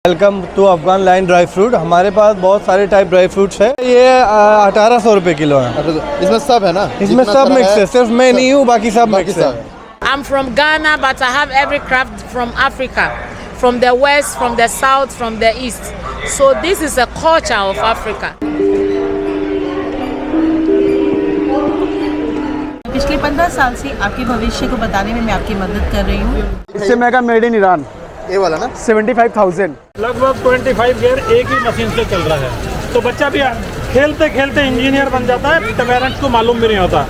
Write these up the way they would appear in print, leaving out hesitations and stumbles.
Welcome to Afghan line dry fruit. हमारे पास बहुत सारे टाइप ड्राई फ्रूट्स है। ये 1800 रुपये किलो है। इसमें सब है ना? इसमें सब मिक्स है, सिर्फ मैं नहीं हूँ, बाकी सब मिक्स है। I'm from Ghana, but I have every craft from Africa, from the west, from the south, from the east. So this is a culture of Africa. पिछले 15 साल से आपके भविष्य को बताने में मैं आपकी मदद कर रही हूँ। इससे मेगा मेड इन ईरान ये वाला ना 75,000 लगभग 25 गियर एक ही मशीन से चल रहा है। तो बच्चा भी खेलते खेलते इंजीनियर बन जाता है, तो पेरेंट्स को मालूम भी नहीं होता।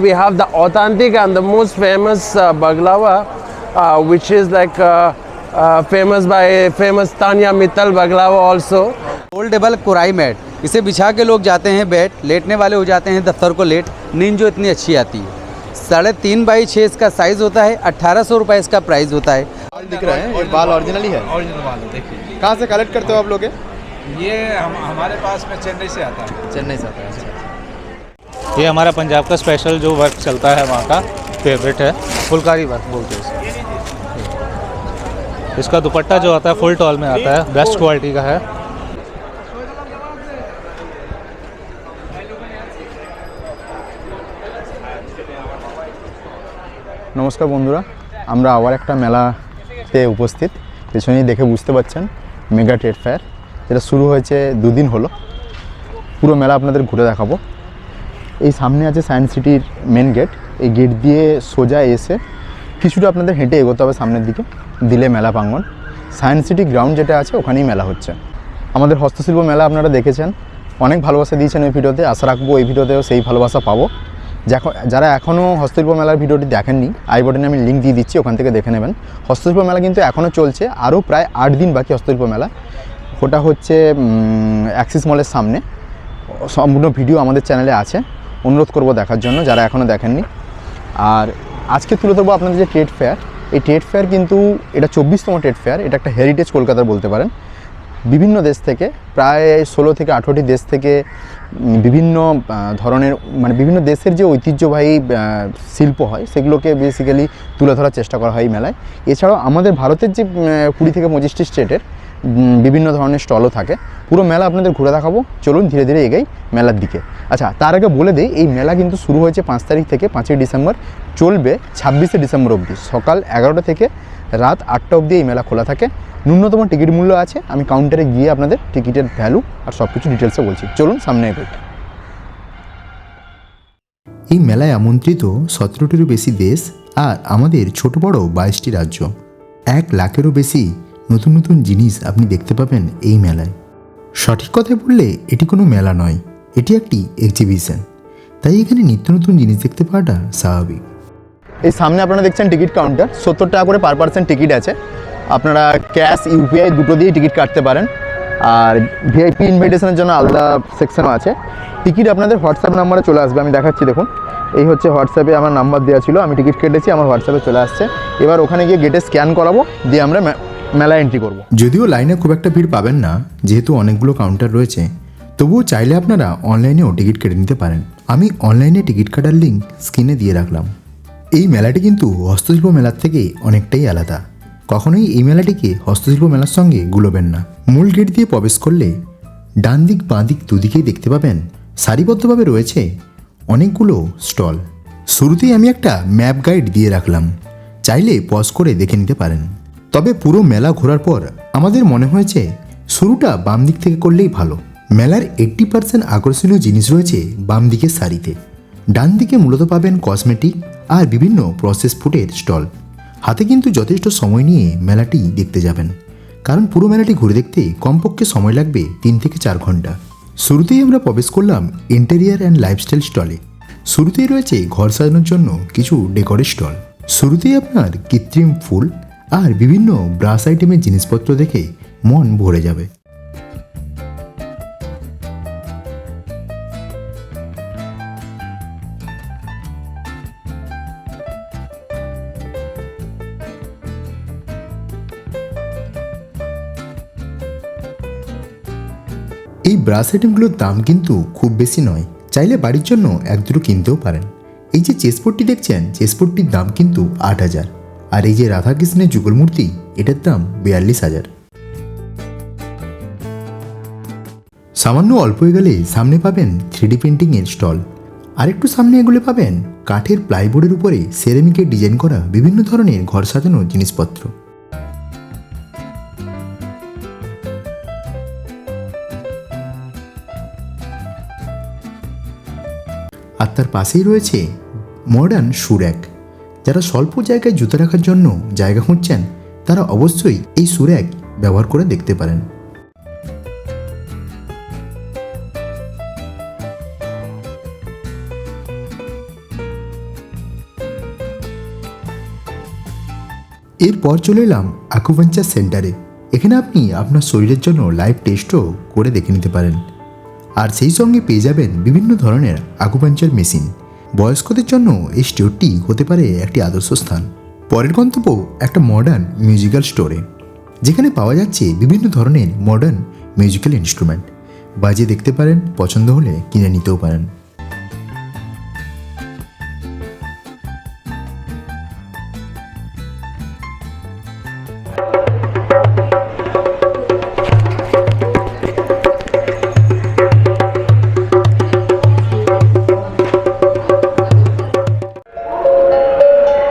We have the authentic and the most famous baklava, which is like famous by famous Tanya Mittal baklava also. Foldable कुराई मैट, इसे बिछा के लोग जाते हैं बेड, लेटने वाले हो जाते हैं दफ्तर को लेट। नींद जो इतनी अच्छी आती है। 3.5 बाई 6 इसका साइज़ होता है। 1800 रुपये इसका प्राइस होता है। बाल दिख रहे हैं, ये बाल ओरिजिनली है? ओरिजिनल बाल है, देखिए। कहाँ से कलेक्ट करते हो आप लोग? ये हमारे पास में चेन्नई से आता है। चेन्नई से आता है। ये हमारा पंजाब का स्पेशल जो वर्क चलता है, वहाँ का फेवरेट है, फुलकारी वर्क बोलते हैं इसे। इसका दुपट्टा जो आता है फुल टॉल में आता है, बेस्ट क्वालिटी का है। নমস্কার বন্ধুরা, আমরা আবার একটা মেলাতে উপস্থিত। পেছনেই দেখে বুঝতে পারছেন মেগা ট্রেড ফেয়ার, যেটা শুরু হয়েছে 2 দিন হলো। পুরো মেলা আপনাদের ঘুরে দেখাবো। এই সামনে আছে সায়েন্স সিটির মেন গেট। এই গেট দিয়ে সোজা এসে কিছুটা আপনাদের হেঁটে এগোতে হবে সামনের দিকে, দিলে মেলা প্রাঙ্গণ। সায়েন্স সিটি গ্রাউন্ড যেটা আছে ওখানেই মেলা হচ্ছে। আমাদের হস্তশিল্প মেলা আপনারা দেখেছেন, অনেক ভালোবাসা দিয়েছেন ওই ভিডিওতে। আশা রাখবো এই ভিডিওতেও সেই ভালোবাসা পাবো। যারা এখনও হস্তশিল্প মেলার ভিডিওটি দেখেননি, আই বটনে আমি লিঙ্ক দিয়ে দিচ্ছি, ওখান থেকে দেখে নেবেন। হস্তশিল্প মেলা কিন্তু এখনও চলছে, আরও প্রায় 8 দিন বাকি হস্তশিল্প মেলা। ওটা হচ্ছে অ্যাক্সিস মলের সামনে। সম্পূর্ণ ভিডিও আমাদের চ্যানেলে আছে, অনুরোধ করব দেখার জন্য যারা এখনও দেখেননি। আর আজকে তুলে ধরবো আপনাদের যে ট্রেড ফেয়ার, এই ট্রেড ফেয়ার কিন্তু এটা 24তম ট্রেড ফেয়ার। এটা একটা হেরিটেজ কলকাতার বলতে পারেন। বিভিন্ন দেশ থেকে, প্রায় 16 থেকে 18টি দেশ থেকে বিভিন্ন ধরনের, মানে বিভিন্ন দেশের যে ঐতিহ্যবাহী শিল্প হয় সেগুলোকে বেসিক্যালি তুলে ধরার চেষ্টা করা হয় এই মেলায়। এছাড়াও আমাদের ভারতের যে 20 থেকে 25টি স্টেটের বিভিন্ন ধরনের স্টলও থাকে। পুরো মেলা আপনাদের ঘুরে দেখাবো, চলুন ধীরে ধীরে এগাই মেলার দিকে। আচ্ছা, তার আগে বলে দিই, এই মেলা কিন্তু শুরু হয়েছে 5 তারিখ থেকে 5ই ডিসেম্বর, চলবে 26শে ডিসেম্বর অবধি। সকাল 11টা থেকে রাত 8টা অবধি এই মেলা খোলা থাকে। ন্যূনতম টিকিট মূল্য আছে। আমি কাউন্টারে গিয়ে আপনাদের টিকিটের ভ্যালু আর সব কিছু ডিটেলসে বলছি। চলুন সামনে এগোই। এই মেলায় আমন্ত্রিত 17টিরও বেশি দেশ আর আমাদের ছোট বড় 22টি রাজ্য। 1 লাখেরও বেশি নতুন নতুন জিনিস আপনি দেখতে পাবেন এই মেলায়। সঠিক কথায় বললে এটি কোনো মেলা নয়, এটি একটি এক্সিবিশন। তাই এখানে নিত্য নতুন জিনিস দেখতে পাওয়াটা স্বাভাবিক। এই সামনে আপনারা দেখছেন টিকিট কাউন্টার। 70 টাকা করে পার পার্সন টিকিট আছে। আপনারা ক্যাশ, ইউপিআই দুটো দিয়ে টিকিট কাটতে পারেন। আর ভিআইপি ইনভাইটেশনের জন্য আলাদা সেকশনও আছে। টিকিট আপনাদের হোয়াটসঅ্যাপ নাম্বারে চলে আসবে। আমি দেখাচ্ছি, দেখুন এই হচ্ছে হোয়াটসঅ্যাপে আমার নাম্বার দেওয়া ছিল। আমি টিকিট কেটেছি, আমার হোয়াটসঅ্যাপে চলে আসছে। এবার ওখানে গিয়ে গেটে স্ক্যান করাবো, দিয়ে আমরা মেলা এন্ট্রি করব। যদিও লাইনে খুব একটা ভিড় পাবেন না, যেহেতু অনেকগুলো কাউন্টার রয়েছে, তবুও চাইলে আপনারা অনলাইনেও টিকিট কেটে নিতে পারেন। আমি অনলাইনে টিকিট কাটার লিঙ্ক স্ক্রিনে দিয়ে রাখলাম। এই মেলাটি কিন্তু হস্তশিল্প মেলার থেকে অনেকটাই আলাদা। কখনোই এই মেলাটিকে হস্তশিল্প মেলার সঙ্গে গুলোবেন না। মূল গেট দিয়ে প্রবেশ করলে ডান দিক বাঁ দিক দুদিকেই দেখতে পাবেন সারিবদ্ধভাবে রয়েছে অনেকগুলো স্টল। শুরুতেই আমি একটা ম্যাপ গাইড দিয়ে রাখলাম, চাইলে পজ করে দেখে নিতে পারেন। তবে পুরো মেলা ঘোরার পর আমাদের মনে হয়েছে শুরুটা বাম দিক থেকে করলেই ভালো। মেলার 80% আকর্ষণীয় জিনিস রয়েছে বাম দিকের সারিতে। ডান দিকে মূলত পাবেন কসমেটিক আর বিভিন্ন প্রসেস ফুডের স্টল। হাতে কিন্তু যথেষ্ট সময় নিয়ে মেলাটি দেখতে যাবেন, কারণ পুরো মেলাটি ঘুরে দেখতে কমপক্ষে সময় লাগবে 3 থেকে 4 ঘন্টা। শুরুতেই আমরা প্রবেশ করলাম ইন্টেরিয়ার অ্যান্ড লাইফস্টাইল স্টলে। শুরুতেই রয়েছে ঘর সাজানোর জন্য কিছু ডেকোরের স্টল। শুরুতেই আপনার কৃত্রিম ফুল আর বিভিন্ন ব্রাশ আইটেমের জিনিসপত্র দেখে মন ভরে যাবে। এই ব্রাশ আইটেমগুলোর দাম কিন্তু খুব বেশি নয়, চাইলে বাড়ির জন্য 1-2 কিনতেও পারেন। এই যে চেসবোর্ডটি দেখছেন, চেসবোর্ডটির দাম কিন্তু 8000। আর এই যে রাধাকৃষ্ণের যুগল মূর্তি, এটার দাম 42,000। সামান্য অল্প এগোলে সামনে পাবেন 3D প্রিন্টিংয়ের স্টল, আর একটু সামনে এগোলে পাবেন কাঠের প্লাইবোর্ডের উপরে সেরামিকের ডিজাইন করা বিভিন্ন ধরনের ঘর সাজানোর জিনিসপত্র। আর তার পাশেই রয়েছে মডার্ন শু র্যাক। যারা স্বল্প জায়গায় জুতো রাখার জন্য জায়গা খুঁজছেন তারা অবশ্যই এই শু র্যাক ব্যবহার করে দেখতে পারেন। এরপর চলে এলাম অ্যাকুপাঞ্চার সেন্টারে। এখানে আপনি আপনার শরীরের জন্য লাইভ টেস্টও করে দেখে নিতে পারেন, আর সেই সঙ্গে পেয়ে যাবেন বিভিন্ন ধরনের অ্যাকুপাঞ্চার মেশিন। বয়স্কদের জন্য এই স্টোরটি হতে পারে একটি আদর্শ স্থান। পরের গন্তব্য একটা মডার্ন মিউজিক্যাল স্টোরে, যেখানে পাওয়া যাচ্ছে বিভিন্ন ধরনের মডার্ন মিউজিক্যাল ইনস্ট্রুমেন্ট। বাজিয়ে দেখতে পারেন, পছন্দ হলে কিনে নিতেও পারেন।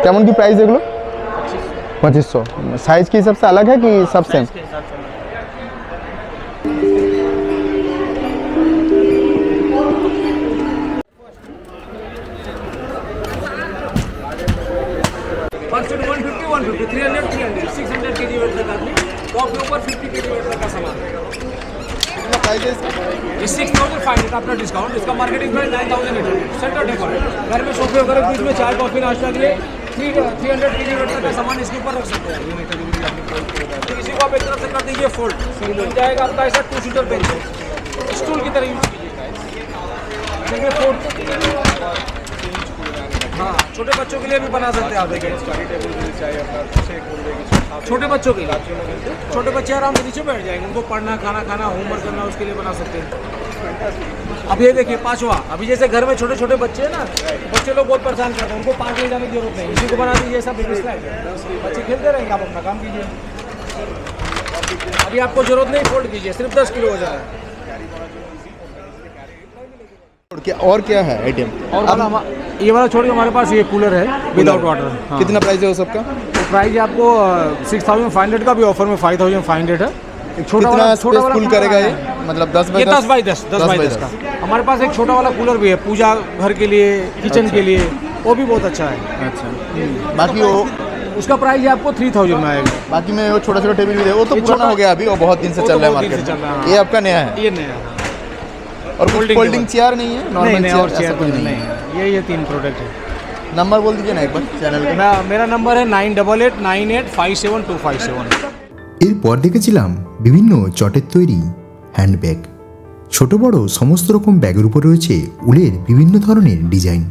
কেমন কি প্রাইস এগুলো? 2500। साइज के हिसाब से अलग है कि सब सेम? ये 6,500 अपना डिस्काउंट, इसका मार्केटिंग प्राइस 9,800। सेंटर डेकोरेट घर में सोफे वगैरह बीच में चाय कॉफी नाश्ता के लिए 300 केजी वेट तक का सामान इसके ऊपर रख सकते हैं। तो इसी को आप एक तरफ से कर दीजिए फोल्ड, बन जाएगा आपका ऐसा 2 सीटर बेंच, स्टूल की तरह यूज कीजिएगा। देखिए फोल्ड, हाँ छोटे बच्चों के लिए भी बना सकते हैं आप। देखिए छोटे बच्चों के लिए, छोटे बच्चे आराम से नीचे बैठ जाएंगे, उनको पढ़ना खाना खाना होमवर्क करना उसके लिए बना सकते हैं। अब ये देखिए पांचवा, अभी जैसे घर में छोटे छोटे बच्चे हैं ना, बच्चे लोग बहुत परेशान करते हैं, उनको 5 ले जाने की जरूरत नहीं, इसी को बना दीजिए। सब बच्चे खेलते रहेंगे, आप अपना काम कीजिए। अभी आपको जरूरत नहीं फोल्ड कीजिए, सिर्फ 10 किलो हो जाए। और क्या है आइटम? ये वाला छोड़िए, हमारे पास ये कूलर है विदाउट वाटर। कितना प्राइस है वो सबका? प्राइस आपको 6,500 का भी ऑफर में 5,500 है। एक छोटा कितना वाला स्पेस फुल करेगा ये? मतलब 10 बाई 10 बाई 10 का। हमारे पास एक छोटा वाला कूलर भी है पूजा घर के लिए, किचन के लिए, वो भी बहुत अच्छा है। अच्छा, बाकी वो उसका प्राइस आपको 3,000 में आएगा। बाकी में वो छोटा छोटा टेबल भी है, वो तो पुराना हो गया अभी, वो बहुत दिन से चल रहा है मार्केट में। ये आपका नया है? ये नया है। और फोल्डिंग चेयर नहीं है? नॉर्मल चेयर कोई नहीं है। ये 3 प्रोडक्ट है। नंबर बोल दीजिए ना एक बार चैनल का। मेरा नंबर है 9889857257। এরপর দেখেছিলাম বিভিন্ন চটের তৈরি হ্যান্ডব্যাগ। ছোট বড় সমস্ত রকম ব্যাগের উপর রয়েছে উলের বিভিন্ন ধরনের ডিজাইন।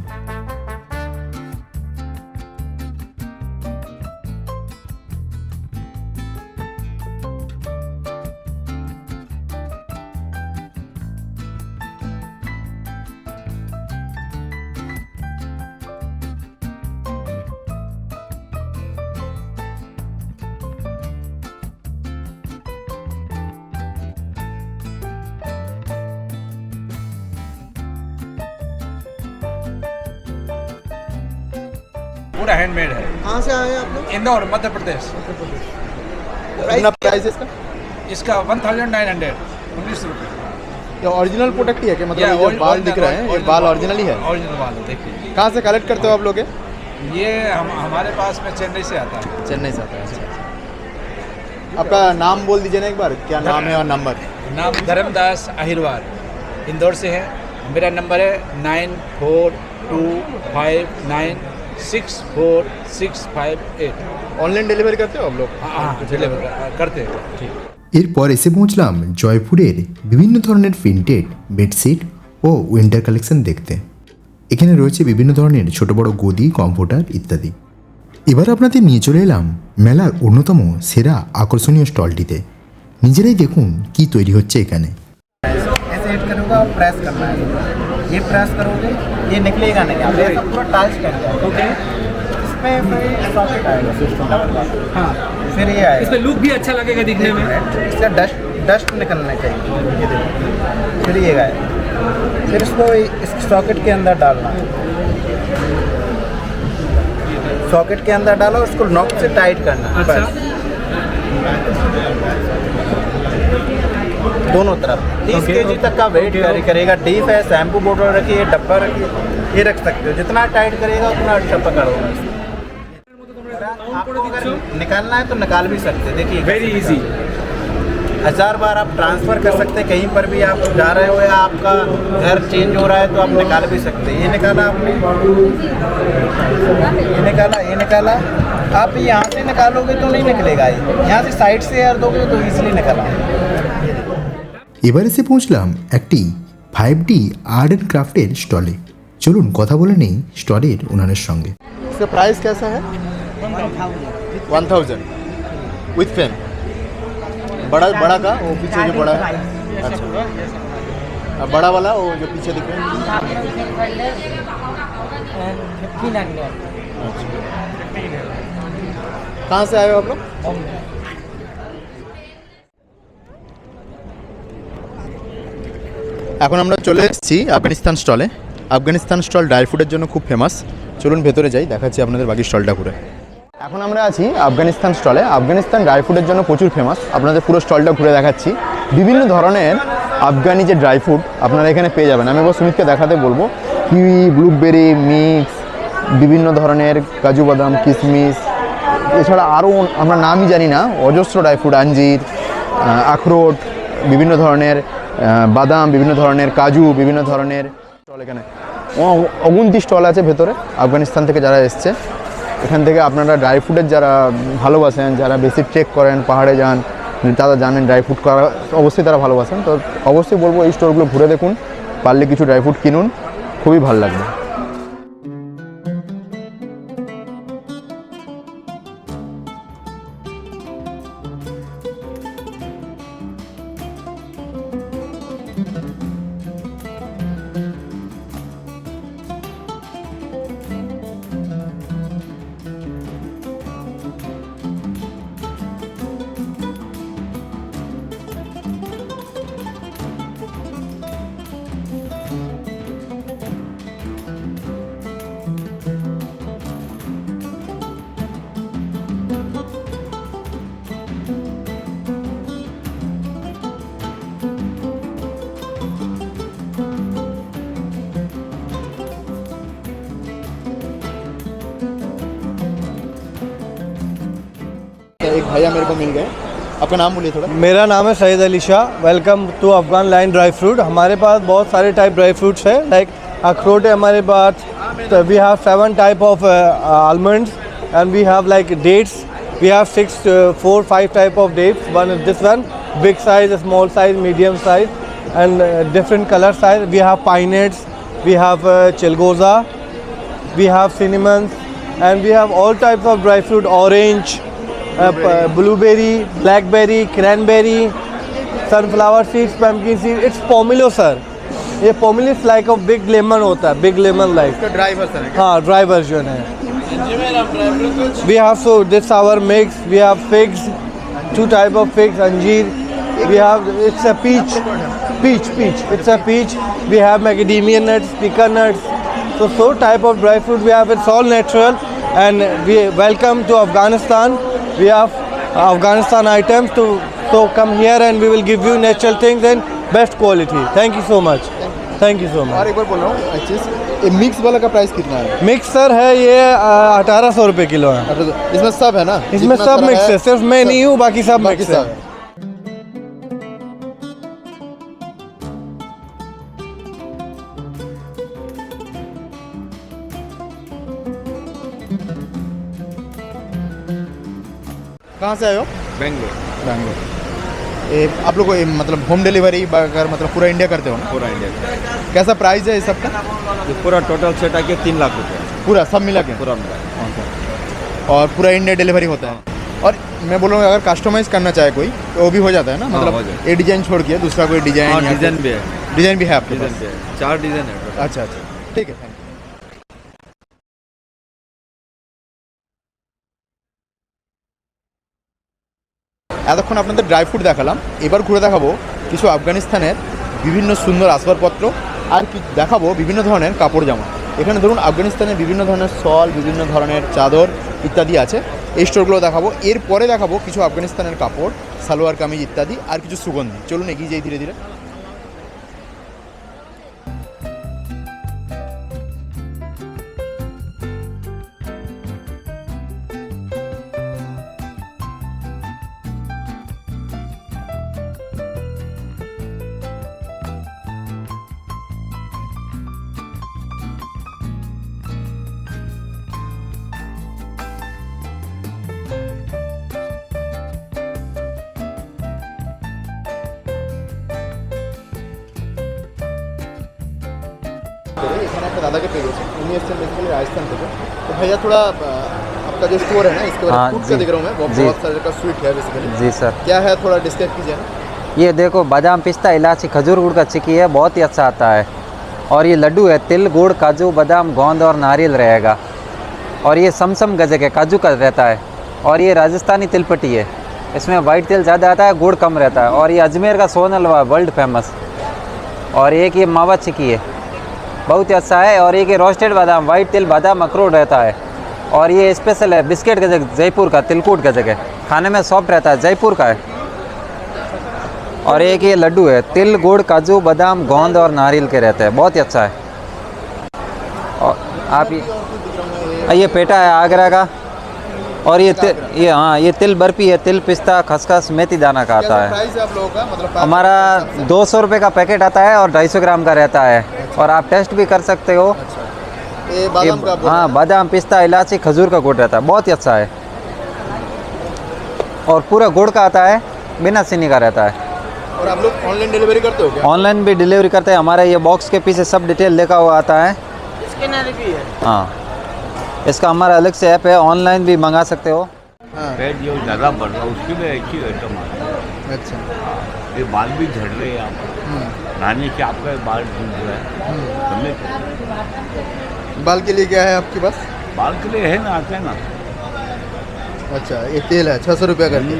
पूरा हैंडमेड है। कहाँ से आए आप लोग? इंदौर मध्य प्रदेश। कितना प्राइस है इसका? इसका 1,900 19 रुपये। ये ओरिजिनल प्रोडक्ट ही है क्या? मतलब ये जो बाल दिख रहे हैं ये बाल ओरिजिनल ही है? ओरिजिनल बाल है, देखिए। कहाँ से कलेक्ट करते हो आप लोग? ये हमारे पास में चेन्नई से आता है। चेन्नई से आता है। आपका नाम बोल दीजिए ना एक बार, क्या नाम है और नंबर? नाम धर्मदास अहिरवार, इंदौर से है। मेरा नंबर है 9425964658। ऑनलाइन डिलीवरी करते हो आप लोग? हाँ डिलीवर करते हैं। ठीक। এরপর এসে পৌঁছলাম জয়পুরের বিভিন্ন ধরনের প্রিন্টেড বেডশিট ও উইন্টার কালেকশন দেখতে। এখানে রয়েছে বিভিন্ন ধরনের ছোট বড় গদি, কমফোর্টার ইত্যাদি। এবার আপনাদের নিয়ে চলে এলাম মেলার অন্যতম সেরা আকর্ষণীয় স্টলটিতে। নিজেরাই দেখুন কি তৈরি হচ্ছে এখানে। ऐसे हिट करोगे और प्रेस करना है, ये प्रेस करोगे ये निकलेगा नहीं, आप ऐसा पूरा टाच कर जाएगा। ओके, इसमें फिर सॉकेट आएगा सिस्टम। हाँ, फिर ये आएगा, इसमें लुक भी अच्छा लगेगा दिखने में। इसका डस्ट डस्ट निकलना चाहिए। ये देखो, फिर ये गए, फिर इसको इस सॉकेट के अंदर डालना है, सॉकेट के अंदर डालो, उसको नॉक से टाइट करना है। बस दोनों तरफ 30 kg तक का वेट करेगा। डीप है, शैम्पू बोतल रखिए, डब्बा रखिए, ये रख सकते हो। जितना टाइट करेगा उतना अच्छा पकड़ होगा। आपको अगर निकालना है तो निकाल भी सकते हैं। देखिए वेरी इजी, 1000 बार आप ट्रांसफ़र कर सकते हैं। कहीं पर भी आप जा रहे हो या आपका घर चेंज हो रहा है तो आप निकाल भी सकते हैं। ये निकाला आपने, ये निकाला। आप यहाँ से निकालोगे तो नहीं निकलेगा, यहाँ से साइड से एयर दोगे तो ईजिली निकला। এবার এসে পৌঁছলাম একটি 5D আর্ট অ্যান্ড ক্রাফটের স্টলে। চলুন কথা বলে নেই স্টলের ওনারের সঙ্গে। इसका प्राइस कैसा है? 1000 विथ फ्रेम। बड़ा का वो पीछे जो बड़ा है, अच्छा, अब बड़ा वाला वो जो पीछे दिख रहा है, अच्छा। कहाँ से आए हो आप लोग? এখন আমরা চলে এসেছি আফগানিস্তান স্টলে। আফগানিস্তান স্টল ড্রাই ফ্রুটের জন্য খুব ফেমাস। চলুন ভেতরে যাই, দেখাচ্ছি আপনাদের বাকি স্টলটা ঘুরে। এখন আমরা আছি আফগানিস্তান স্টলে। আফগানিস্তান ড্রাই ফ্রুটের জন্য প্রচুর ফেমাস। আপনাদের পুরো স্টলটা ঘুরে দেখাচ্ছি। বিভিন্ন ধরনের আফগানি যে ড্রাই ফ্রুট আপনারা এখানে পেয়ে যাবেন। আমি এবার সুমিতকে দেখাতে বলবো। কিউই, ব্লুবেরি মিক্স, বিভিন্ন ধরনের কাজু বাদাম, কিশমিশ, এছাড়া আরও আমরা নামই জানি না অজস্র ড্রাই ফ্রুট, আঞ্জির, আখরোট, বিভিন্ন ধরনের বাদাম, বিভিন্ন ধরনের কাজু, বিভিন্ন ধরনের স্টল এখানে 29 স্টল আছে ভেতরে। আফগানিস্তান থেকে যারা এসছে, এখান থেকে আপনারা ড্রাই ফ্রুটের যারা ভালোবাসেন, যারা বেশি ট্রেক করেন, পাহাড়ে যান, তারা জানেন ড্রাই ফ্রুট করা অবশ্যই তারা ভালোবাসেন। তো অবশ্যই বলবো এই স্টোরগুলো ঘুরে দেখুন, পারলে কিছু ড্রাই ফ্রুট কিনুন, খুবই ভালো লাগবে। एक भैया मेरे को मिल गए, आपका नाम बोलिए थोड़ा। मेरा नाम है Saeed Ali Shah. Welcome to Afghan line dry fruit. हमारे पास बहुत सारे टाइप ड्राई फ्रूट्स है, लाइक अखरोट है हमारे पास। We have 7 type of almonds and we have like dates. We have 4-5 type of dates. One is this one, big size, small size, medium size and different colour size. We have pine nuts, we have chilgoza, we have cinnamon and we have all types of dry fruit, orange, blueberry, blackberry, cranberry, sunflower seeds, pumpkin seed. It's pomelo sir. ये pomelo like of big lemon होता है, big lemon like. Dry version है? हाँ, dry version है। We have so this our mix. We have figs, 2 type of figs, anjeer. We have it's a peach, it's a peach. We have macadamia nuts, pecan nuts. So type of dry fruit we have. It's all natural and we welcome to Afghanistan. We have Afghanistan items so come here and we will give you natural things and best quality. Thank you so much. Thank you so much. और एक बार बोल रहा हूँ एक चीज़, ये mix वाला का price कितना है? मिक्स सर है ये 1800 रुपये किलो है। इसमें सब है ना? इसमें सब मिक्स है, सिर्फ मैं नहीं हूँ, बाकी सब मिक्स है। कहाँ से आए हो? बैंगलोर। आप लोग को मतलब होम डिलीवरी अगर मतलब पूरा इंडिया करते हो ना? पूरा इंडिया। कैसा प्राइस है इस सब का? ये पूरा टोटल सेट आके 3 लाख रुपये पूरा सब मिला के? पूरा मिला। और पूरा इंडिया डिलीवरी होता है। और मैं बोल रहा हूँ अगर कस्टमाइज़ करना चाहे कोई तो वो भी हो जाता है ना? मतलब ये डिज़ाइन छोड़ के दूसरा कोई डिज़ाइन? डिज़ाइन भी है। डिज़ाइन भी है आपके पास? 4 डिज़ाइन है। अच्छा, ठीक है। এতক্ষণ আপনাদের ড্রাই ফ্রুট দেখালাম, এবার ঘুরে দেখাবো কিছু আফগানিস্তানের বিভিন্ন সুন্দর আসবাবপত্র আর কি দেখাবো বিভিন্ন ধরনের কাপড় জামা। এখানে ধরুন আফগানিস্তানের বিভিন্ন ধরনের শল, বিভিন্ন ধরনের চাদর ইত্যাদি আছে, এই স্টোরগুলো দেখাবো। এরপরে দেখাবো কিছু আফগানিস্তানের কাপড়, সালোয়ার কামিজ ইত্যাদি আর কিছু সুগন্ধি। চলুন এগিয়ে যাই ধীরে ধীরে। এখানে একটা দাদাকে পেয়ে গেছে, উনি এসছেন বেসিক্যালি राजस्थान থেকে। तो भैया थोड़ा आपका जो स्टोर है ना, इसके बारे में फूड का दिख रहा हूँ मैं, बहुत सारे का स्वीट है बेसिकली। जी सर। क्या है थोड़ा डिस्क्राइब कीजिए ना। ये देखो बादाम पिस्ता इलायची खजूर गुड़ का चिक्की है, बहुत ही अच्छा आता है। और ये लड्डू है, तिल गुड़ काजू बादाम गोंद और नारियल रहेगा। और ये समसम गजक है, काजू का रहता है। और ये राजस्थानी तिलपट्टी है, इसमें वाइट तिल ज़्यादा आता है, गुड़ कम रहता है। और ये अजमेर का सोन हलवा वर्ल्ड फेमस। और एक ये मावा चिक्की है, बहुत ही अच्छा है। और एक ये रोस्टेड बादाम, वाइट तिल बादाम अखरोट रहता है। और ये स्पेशल है बिस्किट गजक, जयपुर का तिलकुट गजक है, खाने में सॉफ्ट रहता है, जयपुर का है। और एक ये लड्डू है, तिल गुड़ काजू बादाम गोंद और नारियल के रहते हैं, बहुत ही अच्छा है। और आप ये पेटा है आगरा का। और ये हाँ, ये तिल बर्फी है, तिल पिस्ता खसखस मेथी दाना का आता है। प्राइस है आप लोगों का मतलब हमारा 200 रुपये का पैकेट आता है और 250 ग्राम का रहता है। और आप टेस्ट भी कर सकते हो। ये बादाम का हाँ, बादाम पिस्ता इलायची खजूर का गुड़ रहता है, बहुत ही अच्छा है। और पूरा गुड़ का आता है, बिना चीनी का रहता है। और आप लोग ऑनलाइन डिलीवरी करते हो क्या? ऑनलाइन भी डिलीवरी करते हैं, हमारे ये बॉक्स के पीछे सब डिटेल लिखा हुआ आता है। स्कैनर भी है। हाँ, इसका हमारा अलग से ऐप है, ऑनलाइन भी मंगा सकते हो। पेट जो ज़्यादा बढ़ रहा है उसके लिए अच्छी आइटम आ रही है। अच्छा, ये बाल भी झड़ रहे हैं आपको, नहाने से आपका बाल झड़ रहा है। समझे? बाल के लिए क्या है आपके पास? बाल के लिए है ना, आते हैं ना। अच्छा, ये तेल है 600 रुपया करके।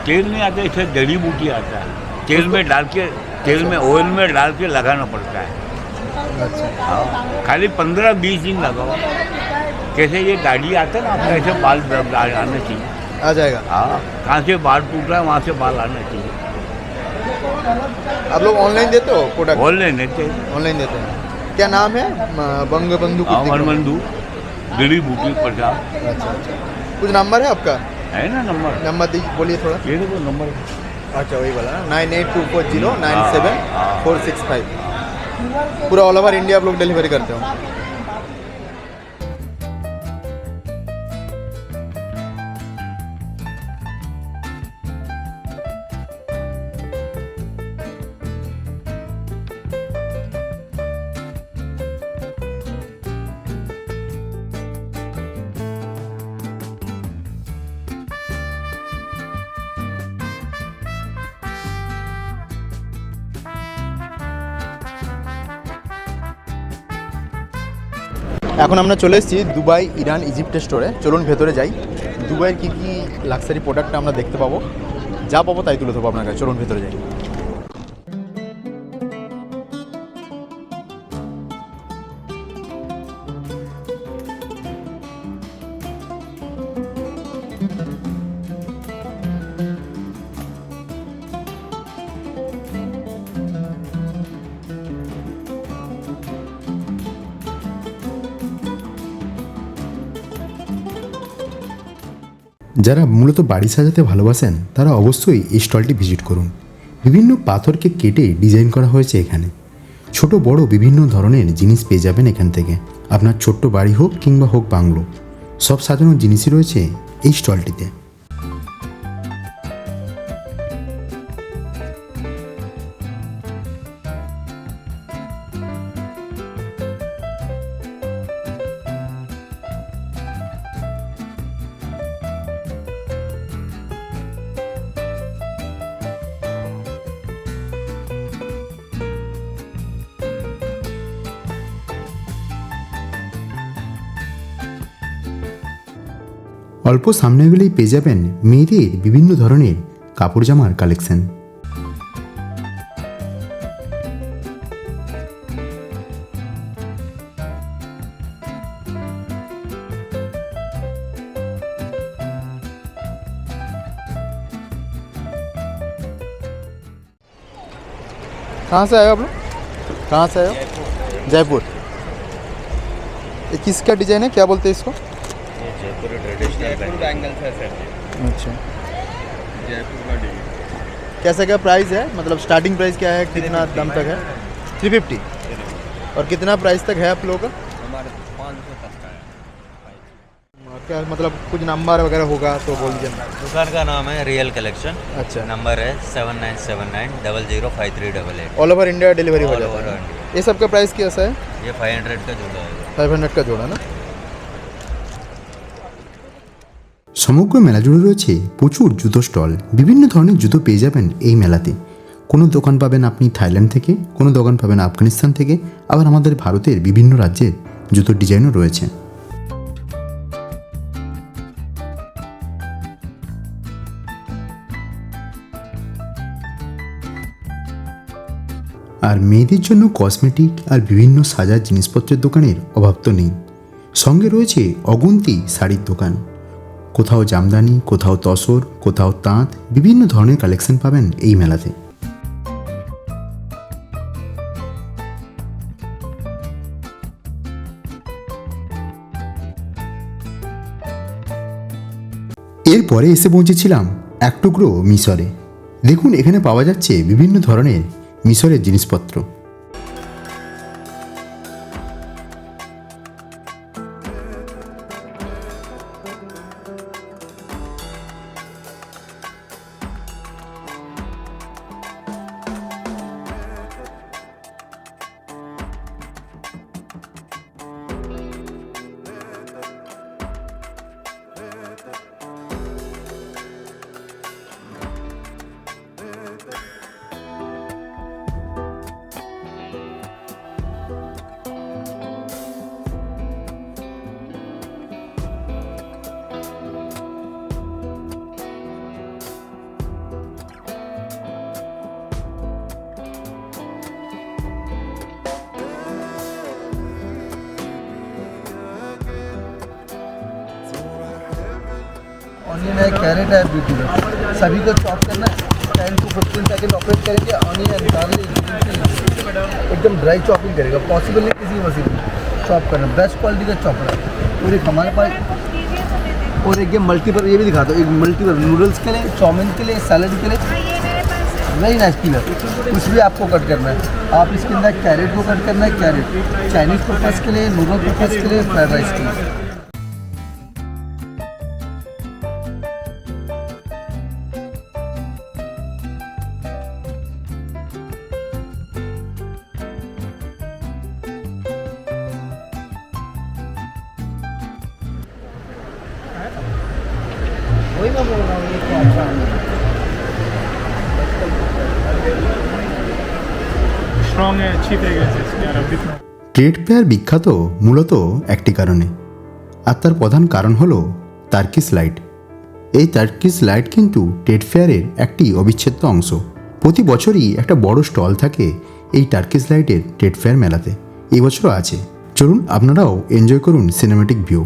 तेल नहीं आता, इसे जड़ी बूटी आता है, तेल में डाल के, तेल में ऑयल में डाल के लगाना पड़ता है। अच्छा, हाँ, खाली 15-20 दिन लगाओ। कैसे ये दाढ़ी आता है ना आपका, ऐसे बाल आना चाहिए, आ जाएगा। हाँ, कहाँ से बाल टूट रहा है वहाँ से बाल आना चाहिए। आप लोग ऑनलाइन देते हो प्रोडक्ट? ऑनलाइन देते हैं। ऑनलाइन देते हैं। क्या नाम है? बंग बंधु कुछ दिख रहा है। बंधु जड़ी बूटी प्रचार। अच्छा अच्छा, कुछ नंबर है आपका? है ना नंबर, नंबर बोलिए थोड़ा। ये देखो नंबर। अच्छा, वही वाला 9824097465। पूरा ऑल ओवर इंडिया आप लोग डिलीवरी करते हो? এখন আমরা চলে এসেছি দুবাই ইরান ইজিপ্টের স্টোরে। চলুন ভেতরে যাই, দুবাইয়ের কী কী লাক্সারি প্রোডাক্ট আমরা দেখতে পাবো, যা পাবো তাই তুলে ধরবো আপনার কাছে। চলুন ভেতরে যাই। যারা মূলত বাড়ি সাজাতে ভালোবাসেন তারা অবশ্যই এই স্টলটি ভিজিট করুন। বিভিন্ন পাথরকে কেটে ডিজাইন করা হয়েছে এখানে। ছোট বড় বিভিন্ন ধরনের জিনিস পেয়ে যাবেন এখান থেকে। আপনার ছোট্ট বাড়ি হোক কিংবা হোক বাংলো, সব সাজানোর জিনিসই রয়েছে এই স্টলটিতে। অল্প সামনে গেলেই পেয়ে যাবেন মেয়েদের বিভিন্ন ধরনের কাপড় জামার কালেকশন। कहाँ से आए हो आप लोग? कहाँ से आए हो? जयपुर। ये किसका डिजाइन है, क्या बोलते हैं इसको? जयपुर बैंगल्स है सर। अच्छा, जयपुर का डिजाइन। कैसा क्या प्राइस है, मतलब स्टार्टिंग प्राइस क्या है, कितना दाम तक है? 350। और कितना प्राइस तक है आप लोगों का? हमारे 500 तक का है। क्या मतलब कुछ नंबर वगैरह होगा तो बोल दीजिए। दुकान का नाम है रियल कलेक्शन। अच्छा, नंबर है 7979005388। ऑल ओवर इंडिया डिलीवरी हो जाता है। ये सब का प्राइस कैसा है? ये 500 का जोड़ा है। 500 का जोड़ा ना। সমগ্র মেলা জুড়ে রয়েছে প্রচুর জুতো স্টল। বিভিন্ন ধরনের জুতো পেয়ে যাবেন এই মেলাতে। কোনো দোকান পাবেন আপনি থাইল্যান্ড থেকে, কোনো দোকান পাবেন আফগানিস্তান থেকে, আবার আমাদের ভারতের বিভিন্ন রাজ্যের জুতোর ডিজাইনও রয়েছে। আর মেয়েদের জন্য কসমেটিক আর বিভিন্ন সাজার জিনিসপত্রের দোকানের অভাব তো নেই। সঙ্গে রয়েছে অগুন্তি শাড়ির দোকান। কোথাও জামদানি, কোথাও তসর, কোথাও তাঁত, বিভিন্ন ধরনের কালেকশন পাবেন এই মেলাতে। এরপরে এসে পৌঁছেছিলাম এক টুকরো মিশরে। দেখুন এখানে পাওয়া যাচ্ছে বিভিন্ন ধরনের মিশরের জিনিসপত্র। ऑनियन है, कैरेट है, बीटरूट है, सभी को चॉप करना है। 10 to 15 सेकंड ऑपरेट करेंगे। ऑनियन गार्लिक एकदम ड्राई चॉपिंग करेगा, पॉसिबल नहीं किसी मशीन में चॉप करना। बेस्ट क्वालिटी का चॉपर है। और एक हमारे पास और एक ये मल्टीपर्पज, ये भी दिखाता हूँ, एक मल्टीपर्पज नूडल्स के लिए, चाउमीन के लिए, सैलड के लिए, वेरी नाइस पीलर। कुछ भी आपको कट करना है, आप इसके अंदर कैरेट को कट करना है, कैरेट चाइनीज़ पर्पज़ के लिए, नूडल पर्पज़ के लिए, फ्राइड राइस के लिए। वही मैं बोल रहा हूँ, ये क्या अच्छा है। स्ट्रॉन्ग है, अच्छी तरीके से इसकी अरबिक में। ট্রেড ফেয়ার বিখ্যাত মূলত একটি কারণে, আর তার প্রধান কারণ হলো টার্কিশ লাইট। এই টার্কিশ লাইট কিন্তু ট্রেড ফেয়ারের একটি অবিচ্ছেদ্য অংশ। প্রতি বছরই একটা বড় স্টল থাকে এই টার্কিশ লাইটের ট্রেড ফেয়ার মেলাতে। এই বছরও আছে। চলুন আপনারাও এনজয় করুন সিনেম্যাটিক ভিউ।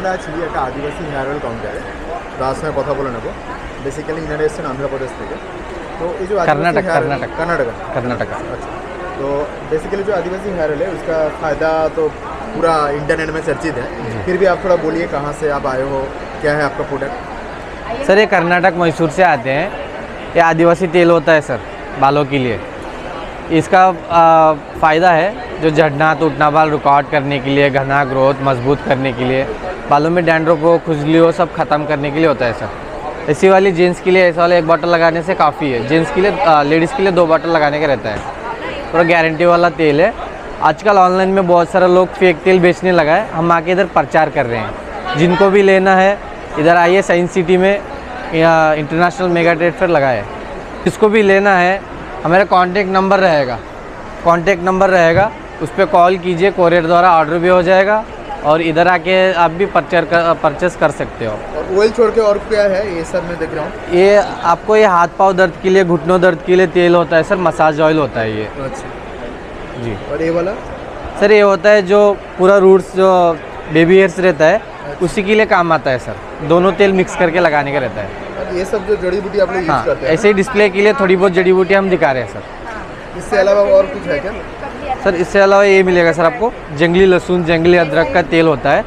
আমরা আছি একটা আদিবাসী হেয়ার অয়েল কাউন্টারে, তার সঙ্গে কথা বলে নেব। বেসিক্যালি ইনারা এসছেন অন্ধ্রপ্রদেশ থেকে। तो ये जो कर्नाटक कर्नाटका अच्छा, तो बेसिकली जो आदिवासी हेयर ऑयल है उसका फ़ायदा तो पूरा इंटरनेट में चर्चित है, फिर भी आप थोड़ा बोलिए कहाँ से आप आए हो, क्या है आपका प्रोडक्ट? सर ये कर्नाटक मैसूर से आते हैं। ये आदिवासी तेल होता है सर बालों के लिए। इसका फ़ायदा है जो झड़ना टूटना बाल रुकावट करने के लिए, घना ग्रोथ मजबूत करने के लिए, बालों में डैंड्रफ हो खुजली हो सब ख़त्म करने के लिए होता है सर। ऐसी वाली जेंट्स के लिए ऐसा वाला 1 बॉटल लगाने से काफ़ी है। जेंट्स के लिए लेडीज़ के लिए 2 बॉटल लगाने का रहता है। पूरा गारंटी वाला तेल है। आजकल ऑनलाइन में बहुत सारे लोग फेक तेल बेचने लगा है, हम आके इधर प्रचार कर रहे हैं। जिनको भी लेना है इधर आइए, साइंस सिटी में इंटरनेशनल मेगा ट्रेड फेयर लगा है। जिसको भी लेना है हमारा कांटेक्ट नंबर रहेगा, उस पर कॉल कीजिए, कोरियर द्वारा ऑर्डर भी हो जाएगा और इधर आके आप भी परचेस कर सकते हो। और ऑयल छोड़ के और क्या है ये सब मैं देख रहा हूँ? ये आपको ये हाथ पाँव दर्द के लिए, घुटनों दर्द के लिए तेल होता है सर, मसाज ऑयल होता है ये। अच्छा जी। और ये वाला सर ये होता है जो पूरा रूट्स जो बेबी हेयर्स रहता है उसी के लिए काम आता है सर। दोनों तेल मिक्स करके लगाने का रहता है। और ये सब जो जड़ी बूटी आप लोग यूज़ हाँ, करते हैं ऐसे ही डिस्प्ले के लिए थोड़ी बहुत जड़ी बूटी हम दिखा रहे हैं सर। इससे अलावा और कुछ है क्या? सर इससे अलावा ये मिलेगा सर आपको जंगली लहसुन, जंगली अदरक का तेल होता है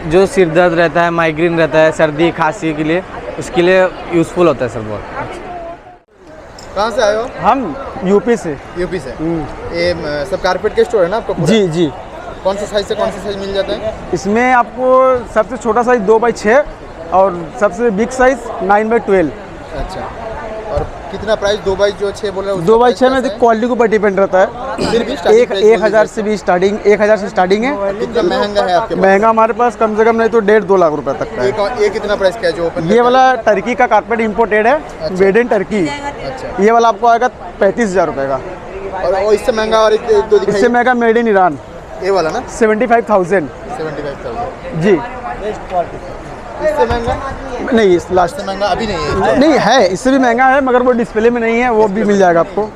जो सिर दर्द रहता है, माइग्रेन रहता है, सर्दी खांसी के लिए, उसके लिए यूज़फुल होता है सर बहुत। कहाँ से आए हो? हम यूपी से। यूपी से। ये सब कारपेट के स्टोर है ना आपका पूरा? जी जी। कौन सा साइज से कौन सा साइज मिल जाता है? इसमें आपको सबसे छोटा साइज 2x6 और सबसे बिग साइज 9x12। अच्छा, और कितना प्राइस 2x6 बोल रहे हो? 2x6 में क्वालिटी के ऊपर डिपेंड रहता है। फिर भी 1000 से भी स्टार्टिंग, 1000 से स्टार्टिंग है। कितना महंगा है आपके पास? महंगा हमारे पास कम से कम नहीं तो 1.5-2 लाख रुपए तक का है। ये कितना प्राइस का है जो ओपन? ये वाला टर्की का कारपेट इंपोर्टेड है, मेड इन टर्की। अच्छा, ये वाला आपको आएगा 35,000 रुपए का। और इससे महंगा और एक दो दिखाइए। इससे महंगा मेड इन ईरान, ये वाला ना 75,000। 75,000 जी। इससे महंगा नहीं, इस लास्ट से महंगा अभी नहीं है। नहीं है, इससे भी महंगा है मगर वो डिस्प्ले में नहीं है, वो भी मिल जाएगा आपको।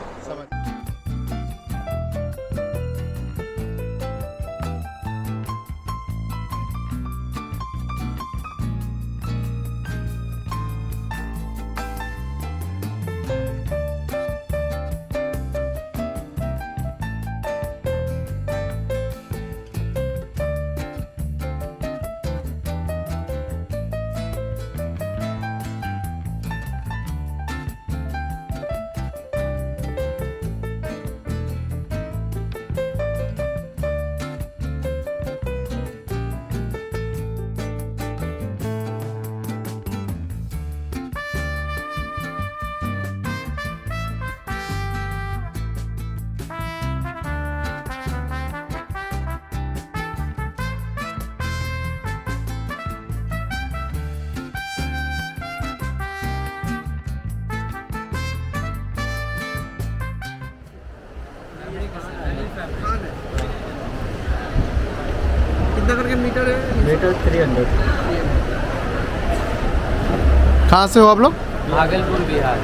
कितना करके मीटर है? मीटर 300। कहाँ से हो आप लोग? भागलपुर बिहार।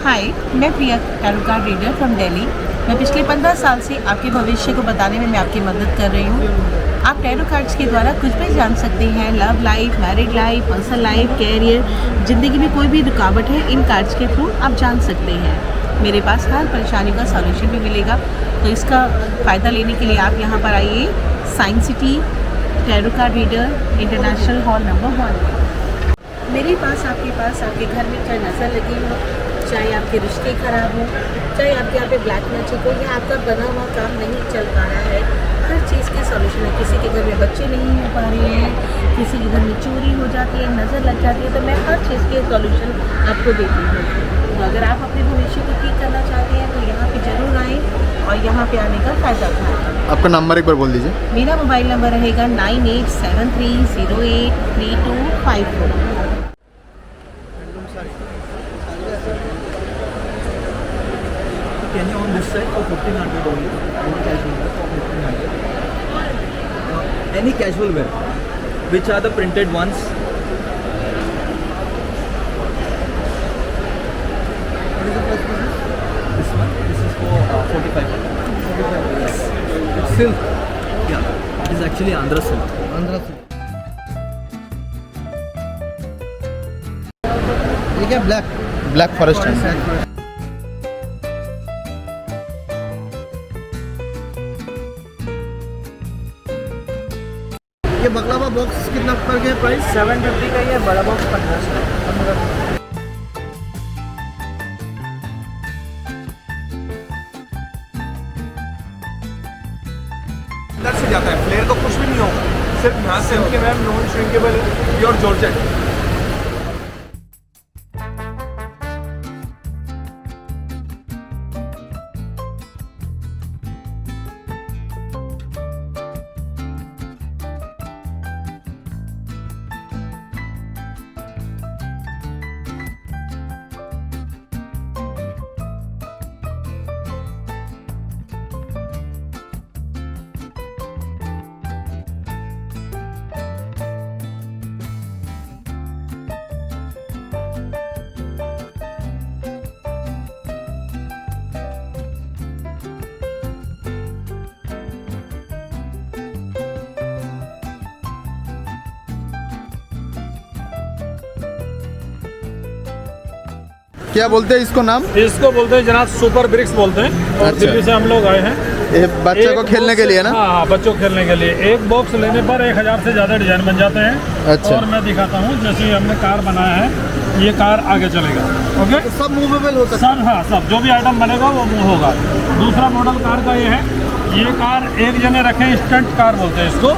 हाय, मैं Priya tarot card reader from Delhi. मैं पिछले 15 साल से आपके भविष्य को बताने में मैं आपकी मदद कर रही हूँ। आप टैरो कार्ड्स के द्वारा कुछ भी जान सकते हैं, love life, married life, personal life, career, ज़िंदगी में कोई भी रुकावट है इन कार्ड्स के थ्रू आप जान सकते हैं। मेरे पास हर परेशानी का सॉल्यूशन भी मिलेगा, तो इसका फ़ायदा लेने के लिए आप यहाँ पर आइए। Science city tarot card reader international hall number 1। मेरे पास आपके घर में चाहे नज़र लगी हो, चाहे आपके रिश्ते खराब हो, चाहे आपके यहाँ पे ब्लैक मैजिक हो या आपका बना हुआ काम नहीं चल पा रहा है, हर चीज़ के सॉल्यूशन है। किसी के घर में बच्चे नहीं हो पा रहे हैं, किसी के घर में चोरी हो जाती है, नज़र लग जाती है, तो मैं हर चीज़ के सॉल्यूशन आपको देती हूँ। तो अगर आप अपने भविष्य को ठीक करना चाहते हैं तो यहाँ पे ज़रूर आएँ और यहाँ पे आने का फ़ायदा उठाएँ। आपका नंबर एक बार बोल दीजिए। मेरा मोबाइल नंबर रहेगा 9873083254। this set for 1500 only. Any casual wear for 1500. Any casual wear, which are the printed ones. What is the price for this? This one. This is for 4500. 4500. Yes. It's silk. Yeah. It is actually Andhra silk. Andhra silk. ये क्या black forest है। ये बकलावा box कितना पड़ गया price? 750 का ये बड़ा बॉक्स 1500। अंदर से जाता है, फ्लेयर को कुछ भी नहीं होगा, सिर्फ यहाँ से होके मैम नॉन श्रिंकेबल है, प्योर जॉर्जेट। क्या बोलते हैं इसको नाम? इसको बोलते हैं जनाब सुपर ब्रिक्स बोलते हैं और दिल्ली से हम लोग आए हैं। ये बच्चे को खेलने के लिए ना? हाँ, बच्चों को खेलने के लिए। एक बॉक्स लेने पर 1000 से ज़्यादा डिजाइन बन जाते हैं। अच्छा। और मैं दिखाता हूँ, जैसे हमने कार बनाया है, ये कार आगे चलेगा। ओके, सब मूवेबल होता है? सब, हाँ सब, जो भी आइटम बनेगा वो मूव होगा। दूसरा मॉडल कार का ये है, ये कार एक जने रखें, स्टंट कार बोलते हैं इसको,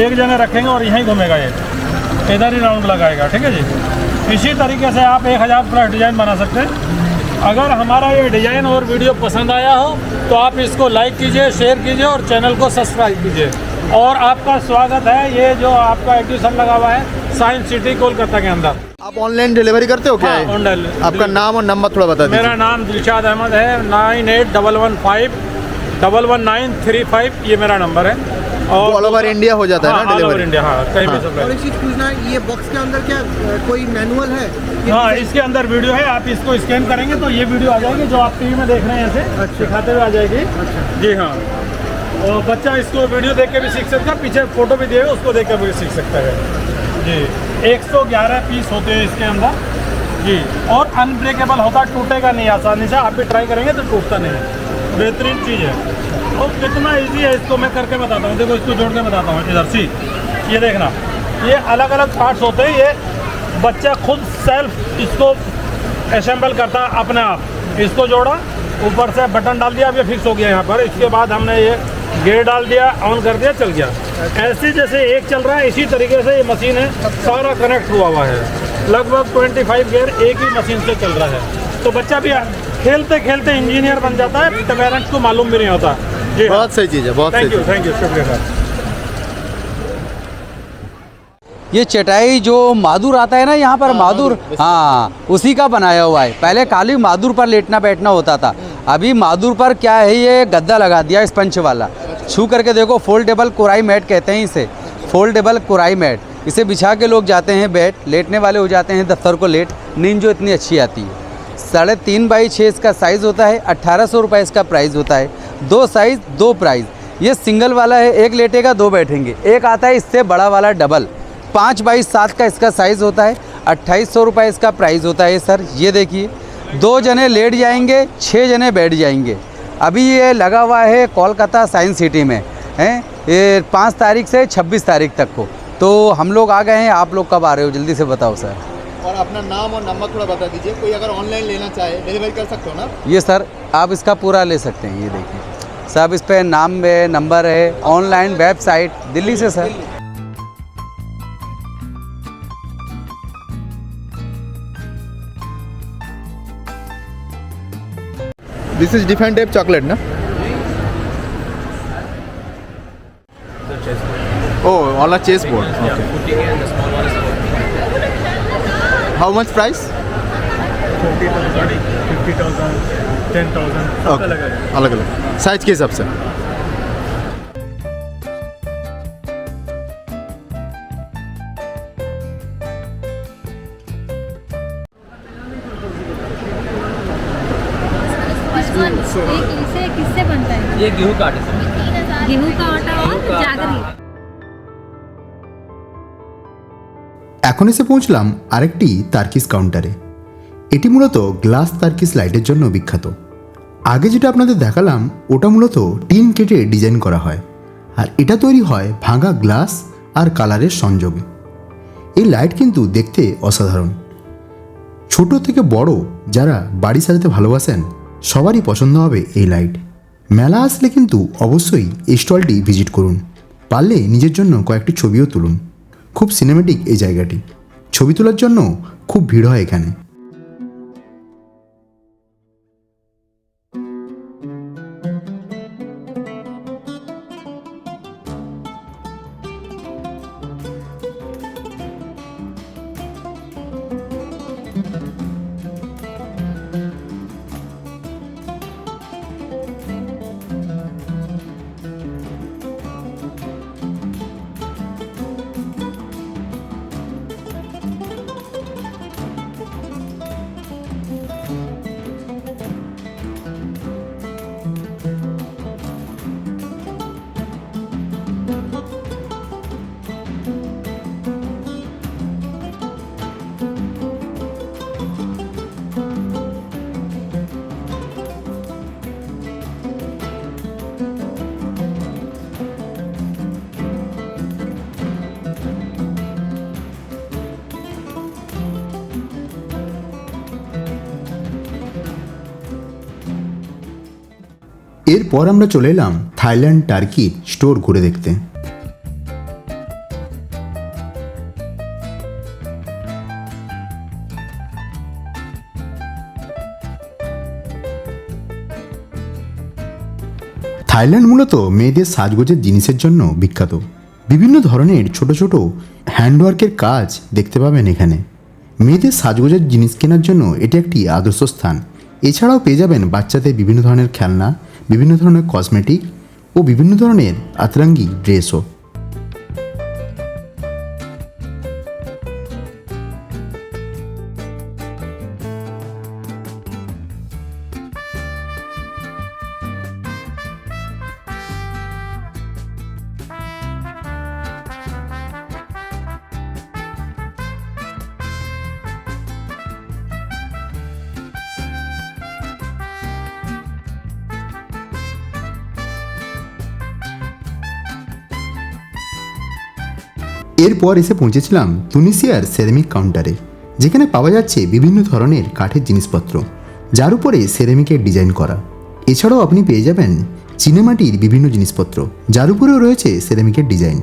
एक जने रखेंगे और यहीं घूमेगा, ये इधर ही राउंड लगाएगा। ठीक है जी। इसी तरीके से आप 1000 प्लस डिज़ाइन बना सकते हैं। अगर हमारा ये डिज़ाइन और वीडियो पसंद आया हो तो आप इसको लाइक कीजिए, शेयर कीजिए और चैनल को सब्सक्राइब कीजिए। और आपका स्वागत है, ये जो आपका एग्जीबिशन लगा हुआ है साइंस सिटी कोलकाता के अंदर। आप ऑनलाइन डिलीवरी करते हो क्या? हाँ, ऑनलाइन। आपका नाम और नंबर थोड़ा बता दीजिए। मेरा नाम दिलशाद अहमद है, 9811511935, ये मेरा नंबर है। और ऑल ओवर इंडिया हो जाता है ना डिलीवरी? ऑल ओवर इंडिया, हाँ, कहीं भी सब। और एक चीज़ पूछना है, ये बॉक्स के अंदर क्या कोई मैनुअल है? हाँ, इसके अंदर वीडियो है, आप इसको स्कैन करेंगे तो ये वीडियो आ जाएगी जो आप टीवी में देख रहे हैं, ऐसे दिखाते हुए आ जाएगी। अच्छा जी, हाँ। और बच्चा इसको वीडियो देख के भी सीख सकता है, पीछे फोटो भी दिए उसको देख कर भी सीख सकता है जी। 111 पीस होते हैं इसके अंदर जी, और अनब्रेकेबल होता है, टूटेगा नहीं आसानी से। आप भी ट्राई करेंगे तो टूटता नहीं है, बेहतरीन चीज़ है। और कितना ईजी है, इसको मैं करके बताता हूँ। देखो, इसको जोड़ के बताता हूँ इधर से, ये देखना, ये अलग अलग पार्ट्स होते हैं। ये बच्चा खुद सेल्फ इसको असेंबल करता है अपने आप। इसको जोड़ा, ऊपर से बटन डाल दिया, अब ये फिक्स हो गया यहाँ पर। इसके बाद हमने ये गेयर डाल दिया, ऑन कर दिया, चल गया। ऐसे जैसे एक चल रहा है, इसी तरीके से ये मशीन है, सारा कनेक्ट हुआ है। लगभग 25 गेयर एक ही मशीन से चल रहा है। तो बच्चा भी खेलते खेलते इंजीनियर बन जाता है, तो पेरेंट्स को मालूम भी नहीं होता जी। बहुत सही चीज़ है, बहुत थैंक यू, शुक्रिया सर। ये चटाई जो मादुर आता है ना यहाँ पर, मादुर, हाँ, उसी का बनाया हुआ है। पहले खाली मादुर पर लेटना बैठना होता था, अभी मादुर पर क्या है, ये गद्दा लगा दिया स्पंज वाला। छू करके देखो, फोल्डेबल कुराई मैट कहते हैं इसे, फोल्डेबल कुराई मैट। इसे बिछा के लोग जाते हैं बेड, लेटने वाले हो जाते हैं दफ्तर को लेट। नींद जो इतनी अच्छी आती है। 3.5 बाई 6 इसका साइज़ होता है, 1800 रुपये इसका प्राइस होता है। 2 साइज़ 2 प्राइस। ये सिंगल वाला है, एक लेटेगा 2 बैठेंगे। एक आता है इससे बड़ा वाला डबल, 5 बाई 7 का इसका साइज़ होता है, 2800 रुपये इसका प्राइस होता है सर। ये देखिए, 2 जने लेट जाएंगे, 6 जने बैठ जाएंगे। अभी ये लगा हुआ है कोलकाता साइंस सिटी में, हैं, ये 5 तारीख से 26 तारीख तक को। तो हम लोग आ गए हैं, आप लोग कब आ रहे हो, जल्दी से बताओ सर। और अपना नाम और नंबर थोड़ा बता दीजिए। कोई अगर ऑनलाइन लेना चाहे डिलीवरी कर सकते हो ना? ये सर आप इसका पूरा ले सकते हैं, ये देखिए सब इस पर नाम में नंबर है। ऑनलाइन वेबसाइट दिल्ली से sir. This is different type chocolate ना? Oh, on a chessboard. Okay. Putting and the small one is How much price? 40,000, 50,000. 10,000 सब अलग अलग अलग अलग साइज के हिसाब से। किससे बनता है? ये गेहूं का आटा से। गेहूं का आटा और जागरी। এখন এসে পৌঁছলাম আরেকটি তার্কিস কাউন্টারে। এটি মূলত গ্লাস তার্কিস লাইটের জন্য বিখ্যাত। আগে যেটা আপনাদের দেখালাম ওটা মূলত টিন কেটে ডিজাইন করা হয়, আর এটা তৈরি হয় ভাঙা গ্লাস আর কালারের সংযোগে। এই লাইট কিন্তু দেখতে অসাধারণ। ছোট থেকে বড় যারা বাড়ি সাজাতে ভালোবাসেন সবারই পছন্দ হবে এই লাইট। মেলা আসলে কিন্তু অবশ্যই এই স্টলটি ভিজিট করুন, পারলে নিজের জন্য কয়েকটি ছবিও তুলুন। খুব সিনেমেটিক এই জায়গাটি, ছবি তোলার জন্য খুব ভিড় হয় এখানে। এরপর আমরা চলে এলাম থাইল্যান্ড টার্কির স্টোর ঘুরে দেখতে। থাইল্যান্ড মূলত মেয়েদের সাজগোজের জিনিসের জন্য বিখ্যাত। বিভিন্ন ধরনের ছোট ছোট হ্যান্ডওয়ার্কের কাজ দেখতে পাবেন এখানে। মেয়েদের সাজগোজের জিনিস কেনার জন্য এটি একটি আদর্শ স্থান। এছাড়াও পেয়ে যাবেন বাচ্চাদের বিভিন্ন ধরনের খেলনা, বিভিন্ন ধরনের কসমেটিক ও বিভিন্ন ধরনের আতরাঙ্গি ড্রেসও। এরপর এসে পৌঁছেছিলাম তুনিসিয়ার সেরামিক কাউন্টারে, যেখানে পাওয়া যাচ্ছে বিভিন্ন ধরনের কাঠের জিনিসপত্র যার উপরে সেরামিকের ডিজাইন করা। এছাড়াও আপনি পেয়ে যাবেন চীনামাটির বিভিন্ন জিনিসপত্র যার উপরেও রয়েছে সেরামিকের ডিজাইন।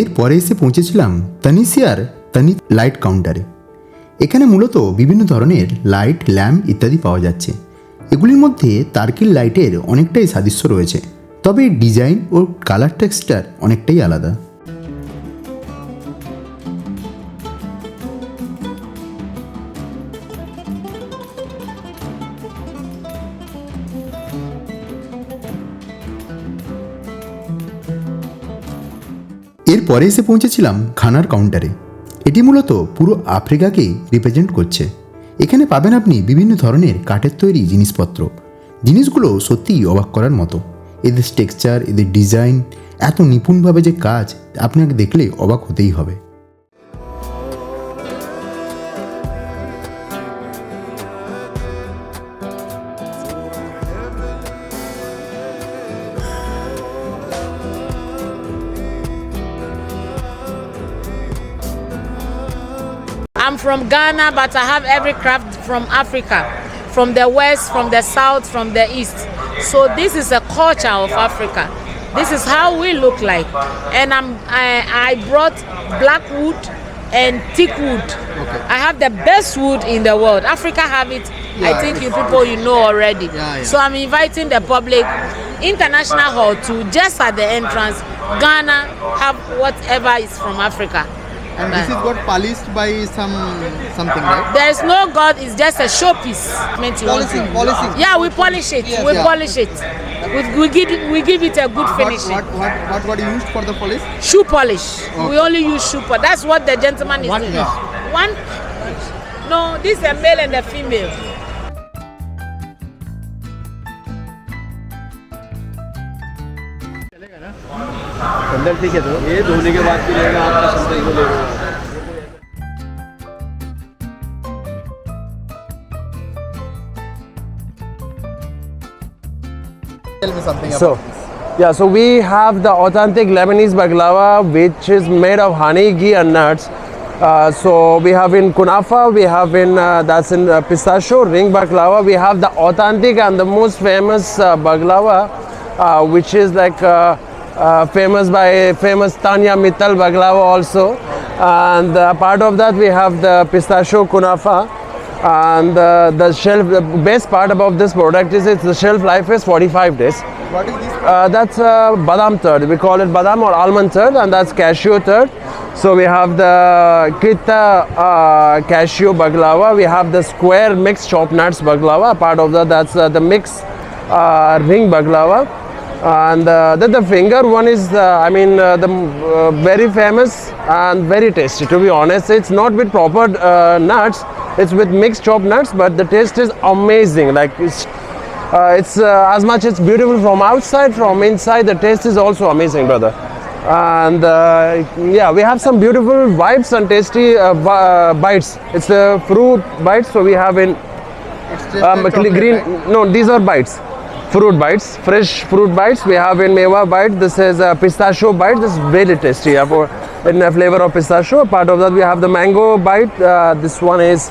এরপরে এসে পৌঁছেছিলাম তানিসিয়ার লাইট কাউন্টারে। এখানে মূলত বিভিন্ন ধরনের লাইট, ল্যাম্প ইত্যাদি পাওয়া যাচ্ছে। এগুলির মধ্যে তার্কির লাইটের অনেকটাই সাদৃশ্য রয়েছে, তবে ডিজাইন ও কালার টেক্সচার অনেকটাই আলাদা। এরপরে এসে পৌঁছেছিলাম খানার কাউন্টারে। এটি মূলত পুরো আফ্রিকাকে রিপ্রেজেন্ট করছে। এখানে পাবেন আপনি বিভিন্ন ধরনের কাঠের তৈরি জিনিসপত্র। জিনিসগুলো সত্যিই অবাক করার মতো। এদের টেক্সচার, এদের ডিজাইন এত নিপুণভাবে যে কাজ, আপনাকে দেখলে অবাক হতেই হবে। I'm from Ghana, but I have every craft from Africa, from the west, from the south, from the east. So this is a culture of Africa. This is how we look like. And I brought black wood and thick wood. I have the best wood in the world. Africa have it. I think you people you know already. So I'm inviting the public, International Hall too, just at the entrance. Ghana have whatever is from Africa. And this is got polished by something, right? There is no God, it's just a showpiece. Polishing. Yeah, we polish it. Yes, we yeah. polish it. We give it a good finishing. What you used for the polish? Shoe polish. We only use shoe polish. That's what the gentleman is doing. One? No, this is a male and a female. अंदर ठीक है तो ये धोने के बाद भी रहेगा आपका संदेश को लेगा Tell me something So, so we have the authentic Lebanese baklava, which is made of honey, ghee, and nuts. So we have in kunafa, we have in that's in pistachio, ring baklava. We have the authentic and the most famous baklava, which is like famous Tanya Mittal baklava also. And part of that we have the pistachio kunafa. And the best part about this product is the shelf life is 45 days. What is this? That's badam third. We call it badam or almond third, and that's cashew third. So we have the Kita cashew baklava. We have the square mixed chopped nuts baklava. Part of that, that's the mixed ring baklava. And the finger one is, very famous and very tasty. To be honest, it's not with proper nuts. It's with mixed chopped nuts, but the taste is amazing. Like it's as much it's beautiful from outside, from inside the taste is also amazing, brother. And we have some beautiful vibes and tasty bites. It's the fruit bites, so we have in green. Right? No, these are bites. Fruit bites, fresh fruit bites. We have in Mewa bite. This is a pistachio bite. This is very tasty. In the flavor of pistachio. Part of that we have the mango bite. This one is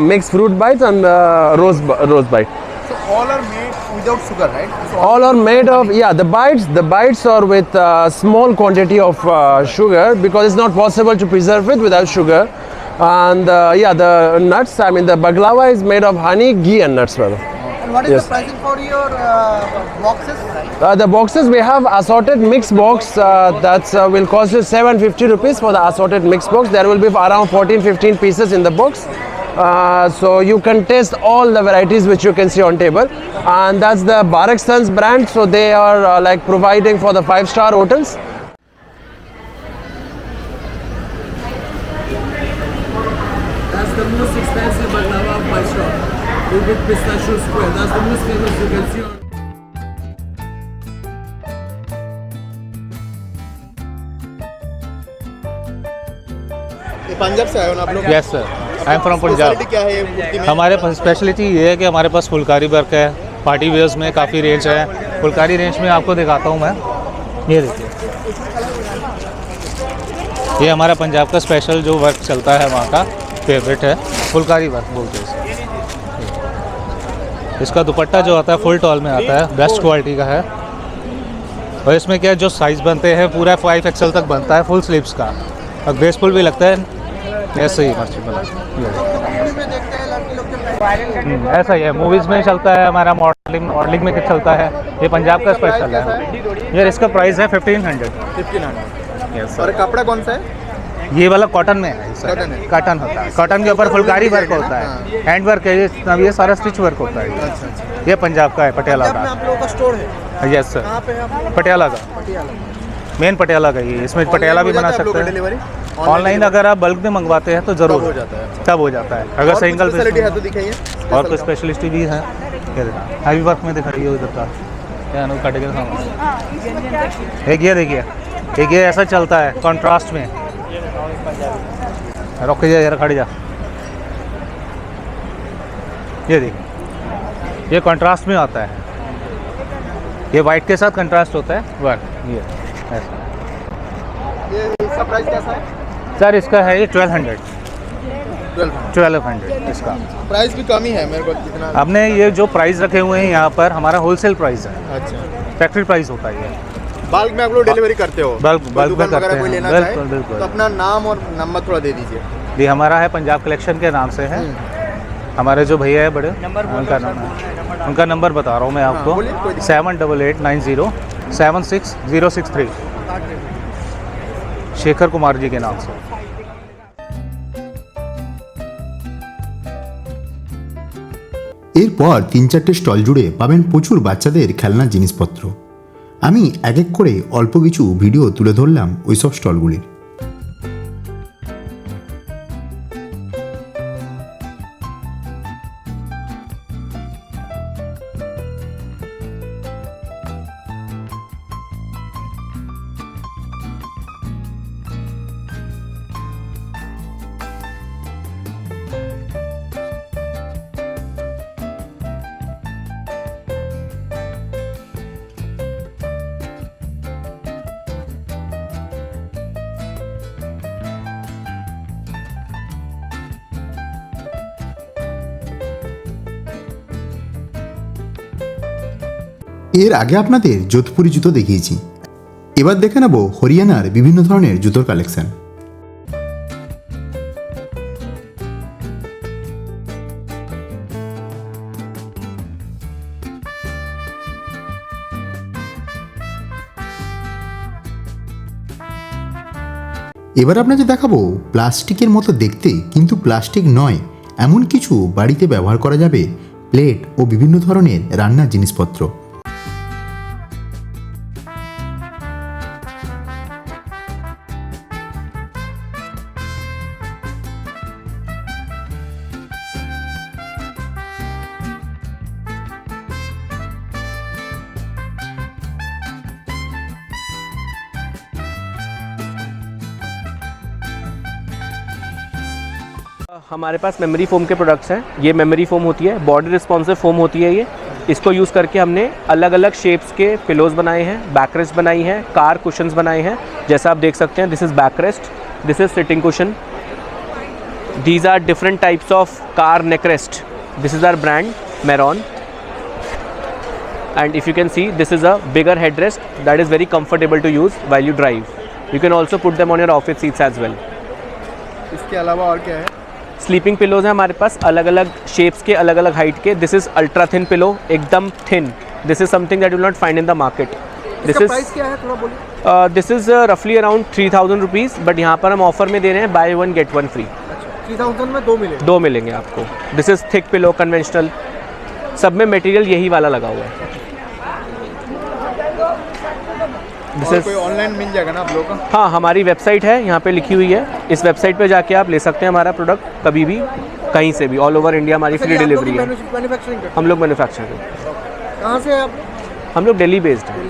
mixed fruit bite and rose bite. So all are made without sugar, right? So all are made of the bites are with small quantity of sugar, because it's not possible to preserve it without sugar. And the nuts. I mean the baklava is made of honey, ghee, and nuts, brother. And what is the pricing for your boxes? The boxes we have assorted mixed box that will cost you 750 rupees for the assorted mixed box. There will be around 14-15 pieces in the box. So you can taste all the varieties which you can see on table. And that's the Barak Sons brand. So they are like providing for the 5-star hotels. That's the most expensive baklava of my shop. With pistachio square. That's the most famous you can see on. Punjab से आए हो ना आप लोग? Yes sir, I am from Punjab. क्या है हमारे पास speciality ये है कि हमारे पास फुलकारी वर्क है, पार्टी वेयर्स में काफ़ी रेंज है। फुलकारी रेंज में आपको दिखाता हूँ मैं, ये देखिए, ये हमारा पंजाब का स्पेशल जो वर्क चलता है वहाँ का फेवरेट है, फुलकारी वर्क बोलते हैं इसे। इसका दुपट्टा जो आता है फुल टॉल में आता है, बेस्ट क्वालिटी का है। और इसमें क्या जो साइज़ बनते हैं पूरा 5XL तक बनता है, फुल स्लीव्स का, और ग्रेसफुल भी लगता है। ऐसे ही मर्ची बना ऐसा ही है, मूवीज़ में चलता है हमारा, मॉडलिंग में चलता है। ये पंजाब का स्पेशल है। यार इसका प्राइस है 1500। यस। और कपड़ा कौन सा है? ये वाला कॉटन में है, कॉटन होता है। कॉटन के ऊपर फुलकारी वर्क होता है, हैंड वर्क है, ये सारा स्टिच वर्क होता है। ये पंजाब का है, पटियाला का। आप लोगों का स्टोर है? यस सर, पटियाला का, मेन पटियाला का ही। इसमें पटियाला भी बना सकते हैं। ऑनलाइन अगर आप बल्क में मंगवाते हैं तो ज़रूर हो जाता है, तब हो जाता है। अगर सिंगल है तो दिखाइए। और कुछ स्पेशलिस्ट भी है, हैवी वर्क में दिखाइए उधर का, क्या ना कट गया। एक ये देखिए, एक ये ऐसा चलता है कॉन्ट्रास्ट में। रुक जा यार, खड़ जा। ये देखिए, ये कॉन्ट्रास्ट में आता है, ये वाइट के साथ कंट्रास्ट होता है वर्क। ये ऐसा। ये इसका प्राइस कैसा है? सर इसका है ये 1200 इसका प्राइस भी कम ही है मेरे को जितना। हमने ये जो प्राइस रखे हुए हैं यहाँ पर हमारा होलसेल प्राइस है। अच्छा, फैक्ट्री प्राइस होता है ये। बल्क में आप लोग डिलीवरी करते हो? बल्क में दुकान करते वगैरह कोई हैं, लेना बिल्कुल, चाहे बिल्कुल। तो अपना नाम और नंबर थोड़ा दे दीजिए। जी हमारा है पंजाब कलेक्शन के नाम से है। हमारे जो भैया है बड़े उनका नंबर बता रहा हूँ मैं आपको, 7889076063, शेखर कुमार जी के नाम से। এরপর 3-4টে স্টল জুড়ে পাবেন প্রচুর বাচ্চাদের খেলনার জিনিসপত্র। আমি এক এক করে অল্প কিছু ভিডিও তুলে ধরলাম ওইসব স্টলগুলির। এর আগে আপনাদের যোধপুরি জুতো দেখিয়েছি, এবার দেখে নেব হরিয়ানার বিভিন্ন ধরনের জুতোর কালেকশন। এবার আপনাকে দেখাবো প্লাস্টিকের মতো দেখতে কিন্তু প্লাস্টিক নয় এমন কিছু বাড়িতে ব্যবহার করা যাবে প্লেট ও বিভিন্ন ধরনের রান্নার জিনিসপত্র। हमारे पास मेमोरी फोम के प्रोडक्ट्स हैं। ये मेमोरी फोम होती है, बॉडी रिस्पॉन्सिव फोम होती है ये। इसको यूज़ करके हमने अलग अलग शेप्स के पिलोज़ बनाए हैं, बैकरेस्ट बनाई है, कार कुशन्स बनाए हैं। जैसा आप देख सकते हैं, this is backrest, this is sitting cushion, these are different types of car neck rest. This is our brand Maron, and if you can see this is a bigger head rest that is very comfortable to use while you drive. You can also put them on your office seats as well. इसके अलावा और क्या है? Sleeping pillows हैं हमारे पास अलग अलग shapes के, अलग अलग हाइट के। This is ultra thin pillow, एकदम thin. This is something that you will not find in the market. This is price क्या है थोड़ा बोलिए? दिस इज़ रफली अराउंड 3000 रुपीज़, बट यहाँ पर हम ऑफर में दे रहे हैं बाय 1 गेट 1 फ्री। 3000 में 2 मिलेंगे? 2 मिलेंगे आपको। This is thick pillow, conventional, सब में मटेरियल यही वाला लगा हुआ है। और कोई ऑनलाइन मिल जाएगा ना आप लोगों का? हाँ, हमारी वेबसाइट है, यहाँ पे लिखी हुई है। इस वेबसाइट पे जाके आप ले सकते हैं हमारा प्रोडक्ट कभी भी, कहीं से भी, ऑल ओवर इंडिया हमारी फ्री डिलीवरी है। हम लोग मैन्युफैक्चर करते हैं। कहाँ से आप? हम लोग दिल्ली बेस्ड हैं।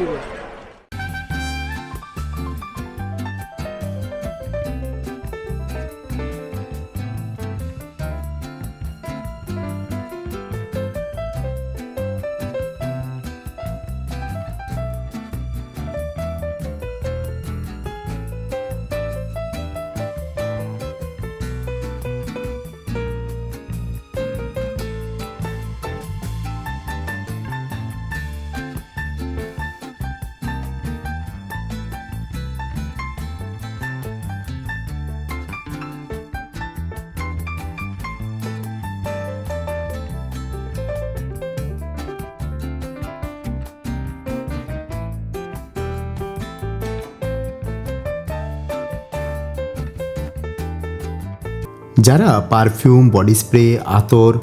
যারা পারফিউম, বডি স্প্রে, আতর,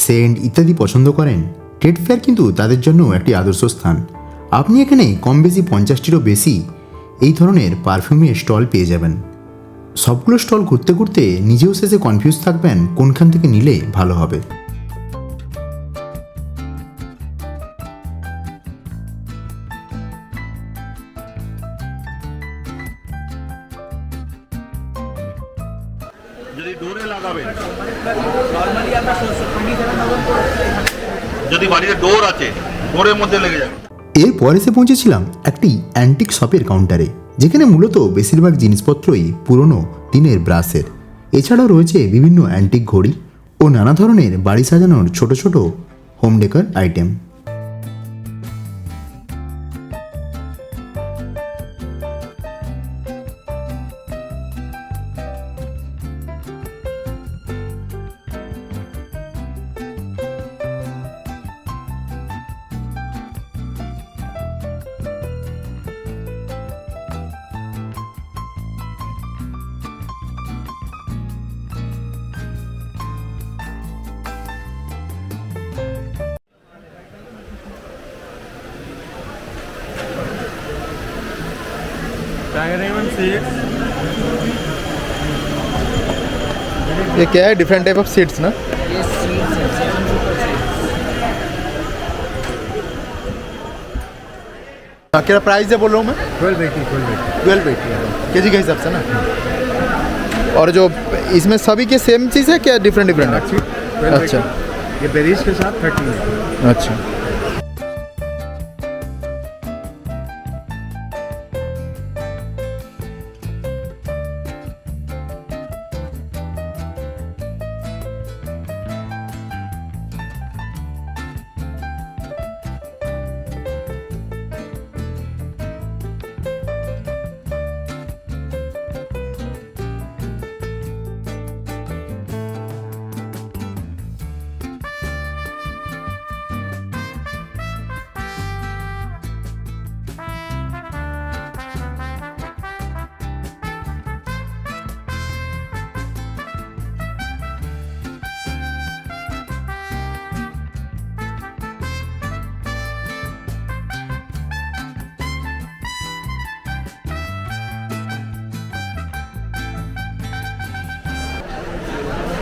সেন্ট ইত্যাদি পছন্দ করেন, ট্রেড ফেয়ার কিন্তু তাদের জন্য একটি আদর্শ স্থান। আপনি এখানে কম বেশি 50টিরও বেশি এই ধরনের পারফিউমের স্টল পেয়ে যাবেন। সবগুলো স্টল ঘুরতে ঘুরতে নিজেও শেষে কনফিউজ থাকবেন কোনখান থেকে নিলে ভালো হবে। যদি ডোরে লাগাবেন, নরমালি আমরা 27 যদি বাড়িতে ডোর আছে, ডোরের মধ্যে লেগে যাবে। এরপর এসে পৌঁছেছিলাম একটি অ্যান্টিক শপের কাউন্টারে, যেখানে মূলত বেশিরভাগ জিনিসপত্রই পুরনো দিনের ব্রাশের। এছাড়াও রয়েছে বিভিন্ন অ্যান্টিক ঘড়ি ও নানা ধরনের বাড়ি সাজানোর ছোট ছোট home decor item. Tiger Avon seeds. ये क्या है? डिफरेंट टाइप ऑफ सीड्स ना? ये सीड्स है 7 रुपये हाँ, क्या प्राइस है बोल रहा हूँ मैं? 1280 के जी के हिसाब से ना। और जो इसमें सभी के सेम चीज़ है क्या डिफरेंट डिफरेंट है? अच्छा, ये बेरीज के साथ 13 है। अच्छा।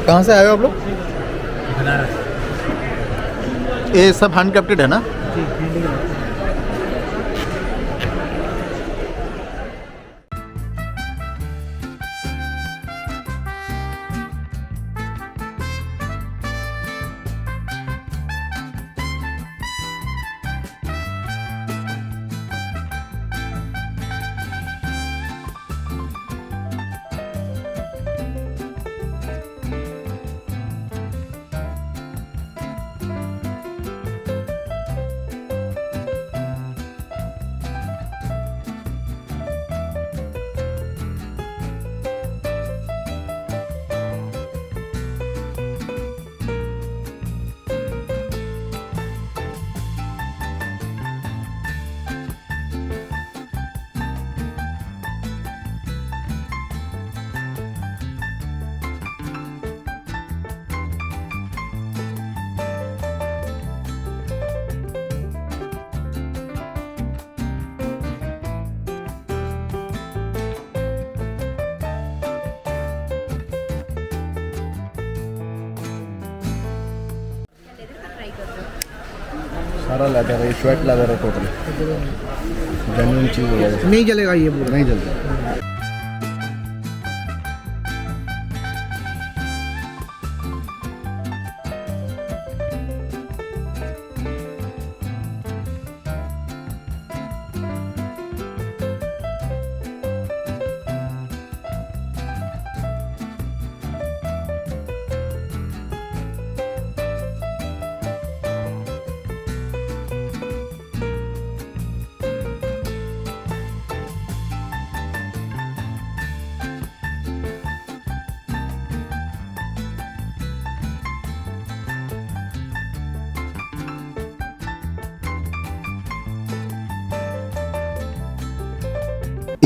कहाँ से आए हो आप लोग? बनारस। ये सब हैंड क्राफ्टेड है ना? सारा लेदर है, स्वेट लेदर है टोटल, जेन्युइन चीज़ है। नहीं जलेगा ये पूरा? नहीं जलता।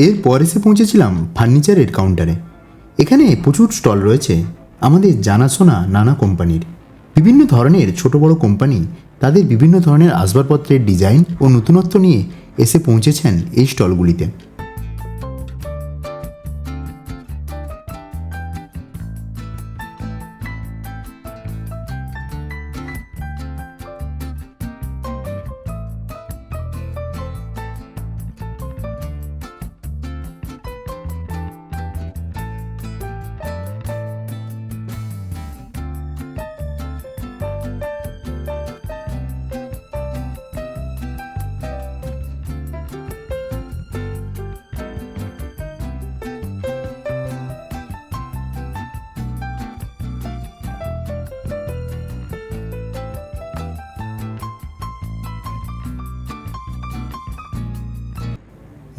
এরপর এসে পৌঁছেছিলাম ফার্নিচারের কাউন্টারে। এখানে প্রচুর স্টল রয়েছে আমাদের জানাশোনা নানা কোম্পানির। বিভিন্ন ধরনের ছোট বড় কোম্পানি তাদের বিভিন্ন ধরনের আসবাবপত্রের ডিজাইন ও নতুনত্ব নিয়ে এসে পৌঁছেছেন এই স্টলগুলিতে।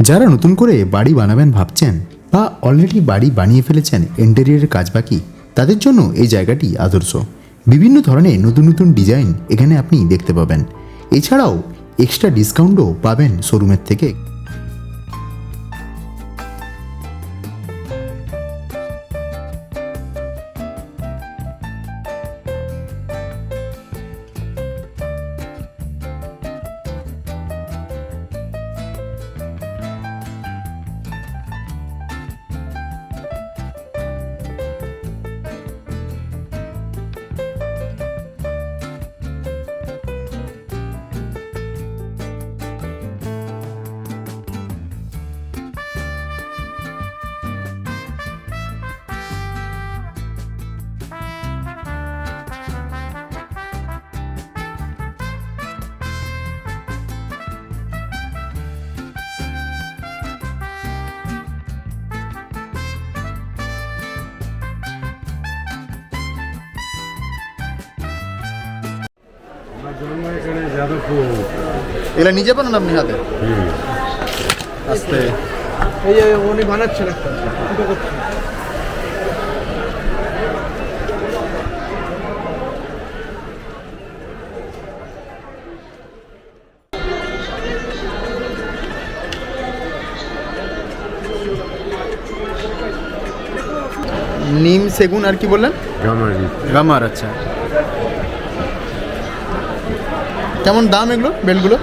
যারা নতুন করে বাড়ি বানাবেন ভাবছেন বা অলরেডি বাড়ি বানিয়ে ফেলেছেন, ইন্টেরিয়রের কাজ বাকি, তাদের জন্য এই জায়গাটি আদর্শ। বিভিন্ন ধরনের নতুন নতুন ডিজাইন এখানে আপনি দেখতে পাবেন। এছাড়াও এক্সট্রা ডিসকাউন্টও পাবেন শোরুমের থেকে। এগুলো নিজে বানান আপনি হাতে? আস্তে এই যে উনি বানাচ্ছেন একটা নিম সেগুন আর কি বললেন? গামার। আচ্ছা, কেমন দাম এগুলো বেলগুলো?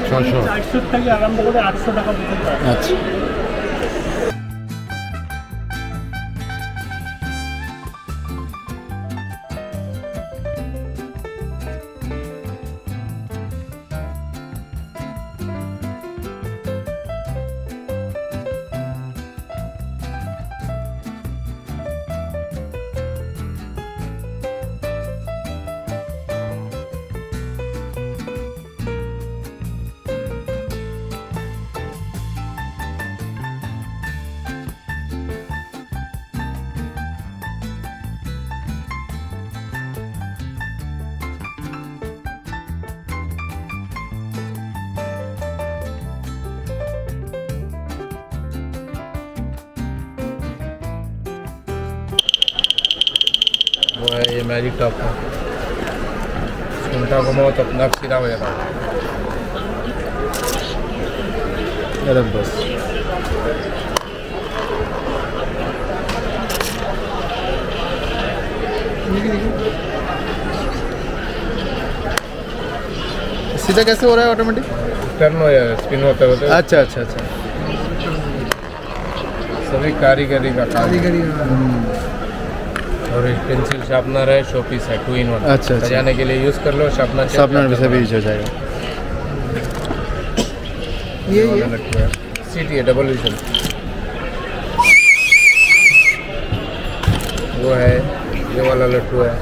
400 থেকে আরম্ভ করে 800 টাকা পর্যন্ত। আচ্ছা, वो है ये मैजिक टॉप का, उल्टा घुमाओ तो अपना सीधा हो जाता है। अरे बस सीधा कैसे हो रहा है ऑटोमेटिक? टर्न हो जाए स्पिन होते होते। अच्छा अच्छा अच्छा, सभी कारीगरी का और एक पेंसिल शार्पनर है, शो पीस है, 2 in 1। अच्छा, अच्छा। सजाने के लिए यूज़ कर लो, शार्पनर से भी यूज हो जाएगा। ये सीटी है, डबल विजन वो है, ये वाला लट्टू है।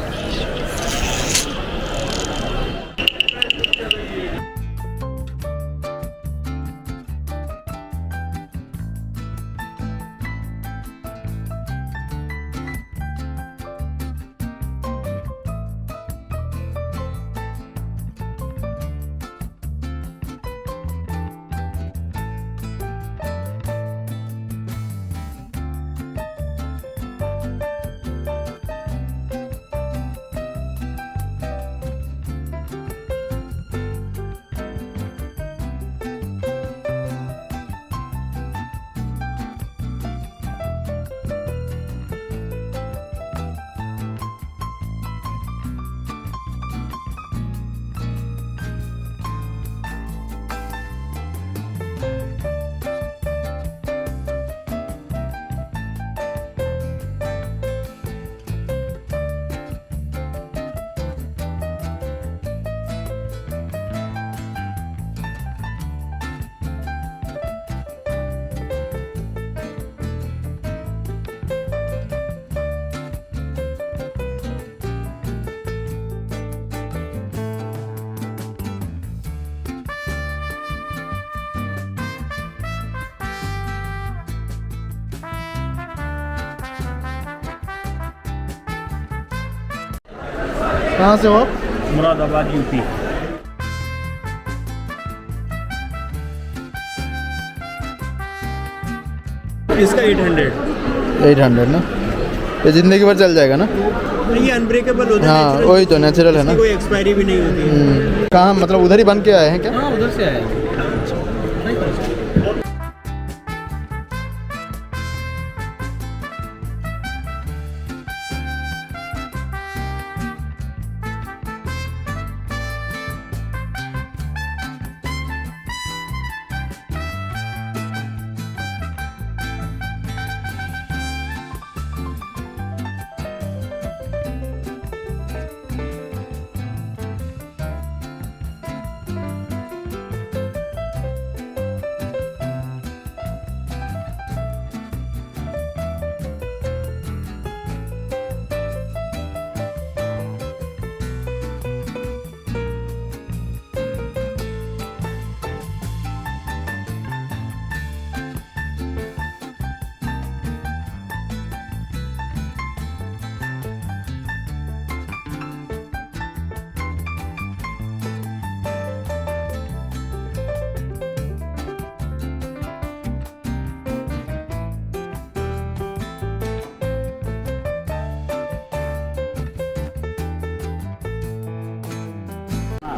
कहाँ से हो आप? मुरादाबाद यूपी। इसका 800 ना, ये जिंदगी भर चल जाएगा ना? ये अनब्रेकेबल होता है। हाँ वही तो, नेचुरल है ना, कोई एक्सपायरी भी नहीं होती है। कहाँ मतलब उधर ही बन के आए हैं क्या? हाँ उधर से आए हैं।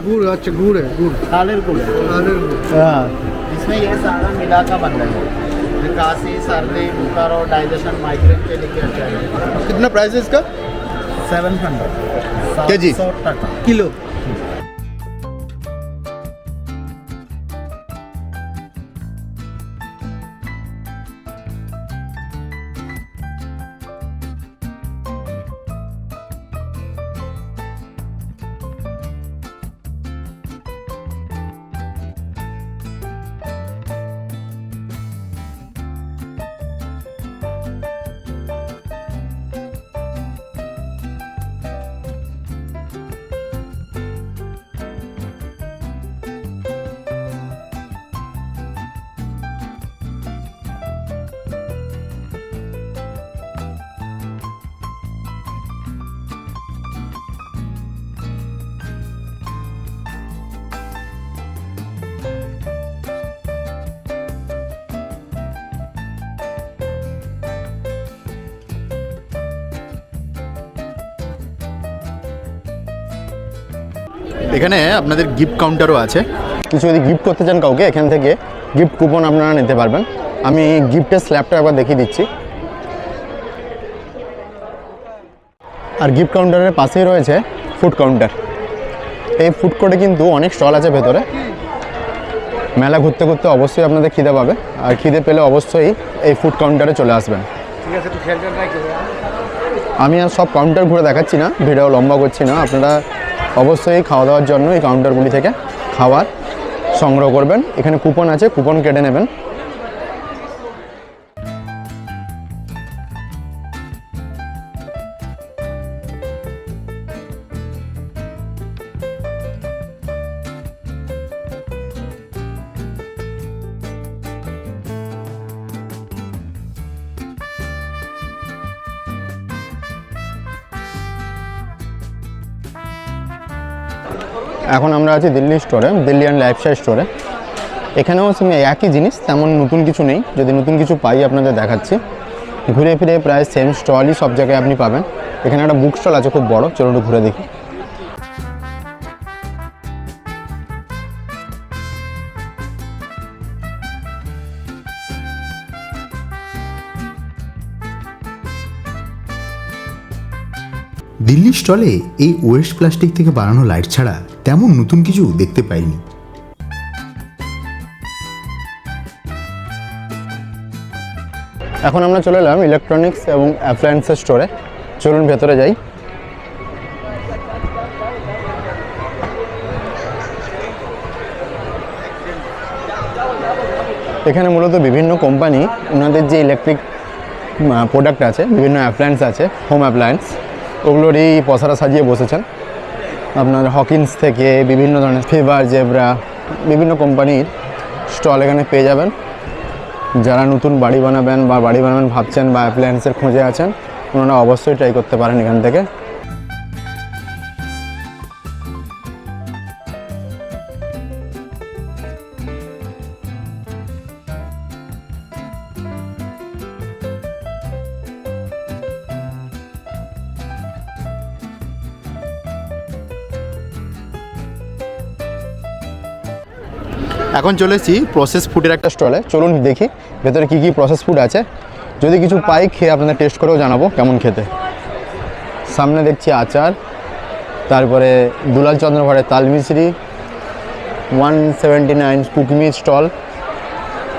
गुड़, अच्छा गुड़ है, गुड़ कालेर गुड़ है। हाँ। इसमें ये सारा मिला का बन रहा है, खांसी, सर्दी, बुखार और डाइजेशन, माइग्रेन के लिए अच्छा है। कितना प्राइस है इसका? 700 केजी? 700 टका किलो। এখানে আপনাদের গিফট কাউন্টারও আছে, কিছু যদি গিফট করতে চান কাউকে এখান থেকে গিফট কুপন আপনারা নিতে পারবেন। আমি গিফটের স্ল্যাবটা একবার দেখিয়ে দিচ্ছি। আর গিফট কাউন্টারের পাশেই রয়েছে ফুড কাউন্টার। এই ফুড কোর্টে কিন্তু অনেক স্টল আছে ভেতরে। মেলা ঘুরতে ঘুরতে অবশ্যই আপনাদের খিদে পাবে, আর খিদে পেলে অবশ্যই এই ফুড কাউন্টারে চলে আসবেন। ঠিক আছে, তো খেলতে ট্রাই করো। আমি আর সব কাউন্টার ঘুরে দেখাচ্ছি না, ভিডিও লম্বা করছি না। আপনারা অবশ্যই খাওয়া দাওয়ার জন্য এই কাউন্টারগুলি থেকে খাবার সংগ্রহ করবেন। এখানে কুপন আছে, কুপন কেটে নেবেন। এখন আমরা আছি দিল্লি স্টোরে, দিল্লি অ্যান্ড লাইফস্টাইল স্টোরে। এখানেও একই জিনিস, তেমন নতুন কিছু নেই। যদি নতুন কিছু পাই আপনাদের দেখাচ্ছি। ঘুরে ফিরে প্রায় সেম স্টলই সব জায়গায় আপনি পাবেন। এখানে একটা বুক স্টল আছে খুব বড়, চলুন একটু ঘুরে দেখি। দিল্লি স্টলে এই ওয়েস্ট প্লাস্টিক থেকে বানানো লাইট ছাড়া তেমন নতুন কিছু দেখতে পাইনি। এখন আমরা চলে এলাম ইলেকট্রনিক্স এবং অ্যাপ্লায়েন্সের স্টোরে। চলুন ভেতরে যাই। এখানে মূলত বিভিন্ন কোম্পানি ওনাদের যে ইলেকট্রিক প্রোডাক্ট আছে, বিভিন্ন অ্যাপ্লায়েন্স আছে, হোম অ্যাপ্লায়েন্স, ওগুলোরই পসরা সাজিয়ে বসেছেন। আপনার হকিন্স থেকে বিভিন্ন ধরনের ফেভার, জেব্রা, বিভিন্ন কোম্পানির স্টল এখানে পেয়ে যাবেন। যারা নতুন বাড়ি বানাবেন বা বাড়ি বানাবেন ভাবছেন বা অ্যাপ্লায়েন্সের খোঁজে আছেন, ওনারা অবশ্যই ট্রাই করতে পারেন এখান থেকে। এখন চলে এসেছি প্রসেস ফুডের একটা স্টলে। চলুন দেখি ভেতরে কী কী প্রসেস ফুড আছে। যদি কিছু পাই খেয়ে আপনাদের টেস্ট করেও জানাবো কেমন খেতে। সামনে দেখছি আচার, তারপরে দুলাল চন্দ্র ভাটের তাল মিছরি, 179 Cookme stall,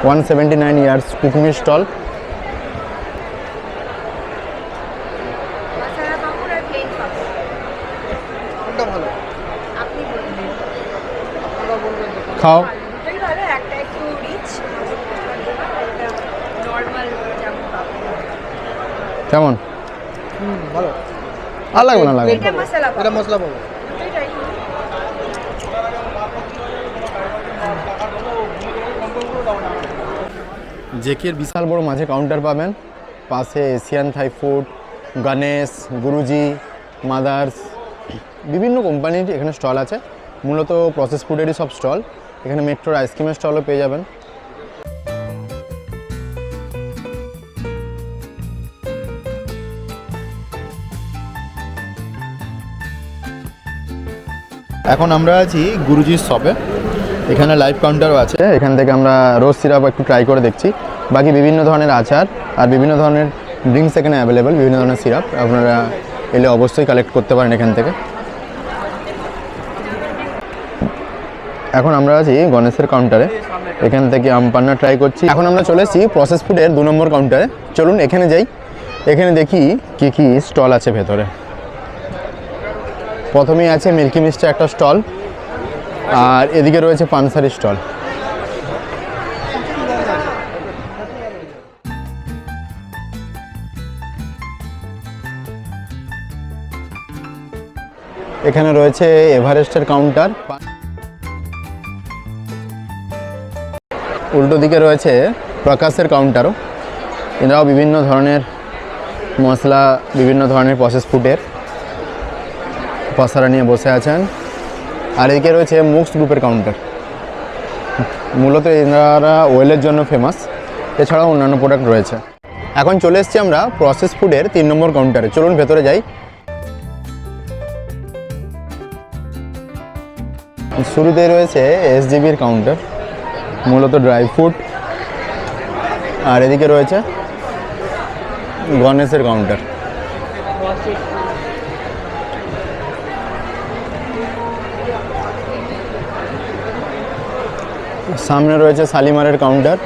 179 years Cookme stall. খাও। কেমন? ভালো। আর লাগবে না, লাগবে এটা মশলা পাবো। জেকের বিশাল বড় মাঝে কাউন্টার পাবেন। পাশে এশিয়ান থাই ফুড, গণেশ, গুরুজি, মাদার্স, বিভিন্ন কোম্পানির এখানে স্টল আছে। মূলত প্রসেস ফুডেরই সব স্টল। এখানে মেট্রোর আইসক্রিমের স্টলও পেয়ে যাবেন। এখন আমরা আছি গুরুজির শপে। এখানে লাইভ কাউন্টারও আছে, এখান থেকে আমরা রোজ সিরাপ একটু ট্রাই করে দেখছি। বাকি বিভিন্ন ধরনের আচার আর বিভিন্ন ধরনের ড্রিঙ্কস এখানে অ্যাভেলেবেল, বিভিন্ন ধরনের সিরাপ আপনারা এলে অবশ্যই কালেক্ট করতে পারেন এখান থেকে। এখন আমরা আছি গণেশের কাউন্টারে, এখান থেকে আমপান্না ট্রাই করছি। এখন আমরা চলে এসেছি প্রসেস ফুডের 2 নম্বর কাউন্টারে। চলুন এখানে যাই, এখানে দেখি কি কি স্টল আছে ভেতরে। প্রথমেই আছে মিল্কি মিস্টের একটা স্টল, আর এদিকে রয়েছে পানসারি স্টল। এখানে রয়েছে এভারেস্টের কাউন্টার, উল্টো দিকে রয়েছে প্রকাশের কাউন্টারও। এরাও বিভিন্ন ধরনের মশলা, বিভিন্ন ধরনের প্রসেস ফুডের পসরা নিয়ে বসে আছেন। আর এদিকে রয়েছে মুক্স গ্রুপের কাউন্টার, মূলত এনারা ওয়েলের জন্য ফেমাস, এছাড়াও অন্যান্য প্রোডাক্ট রয়েছে। এখন চলে এসেছি আমরা প্রসেস ফুডের 3 নম্বর কাউন্টারে। চলুন ভেতরে যাই। শুরুতেই রয়েছে এসজিবির কাউন্টার, মূলত ড্রাই ফ্রুট। আর এদিকে রয়েছে গণেশের কাউন্টার। সামনে রয়েছে শালিমারের কাউন্টার।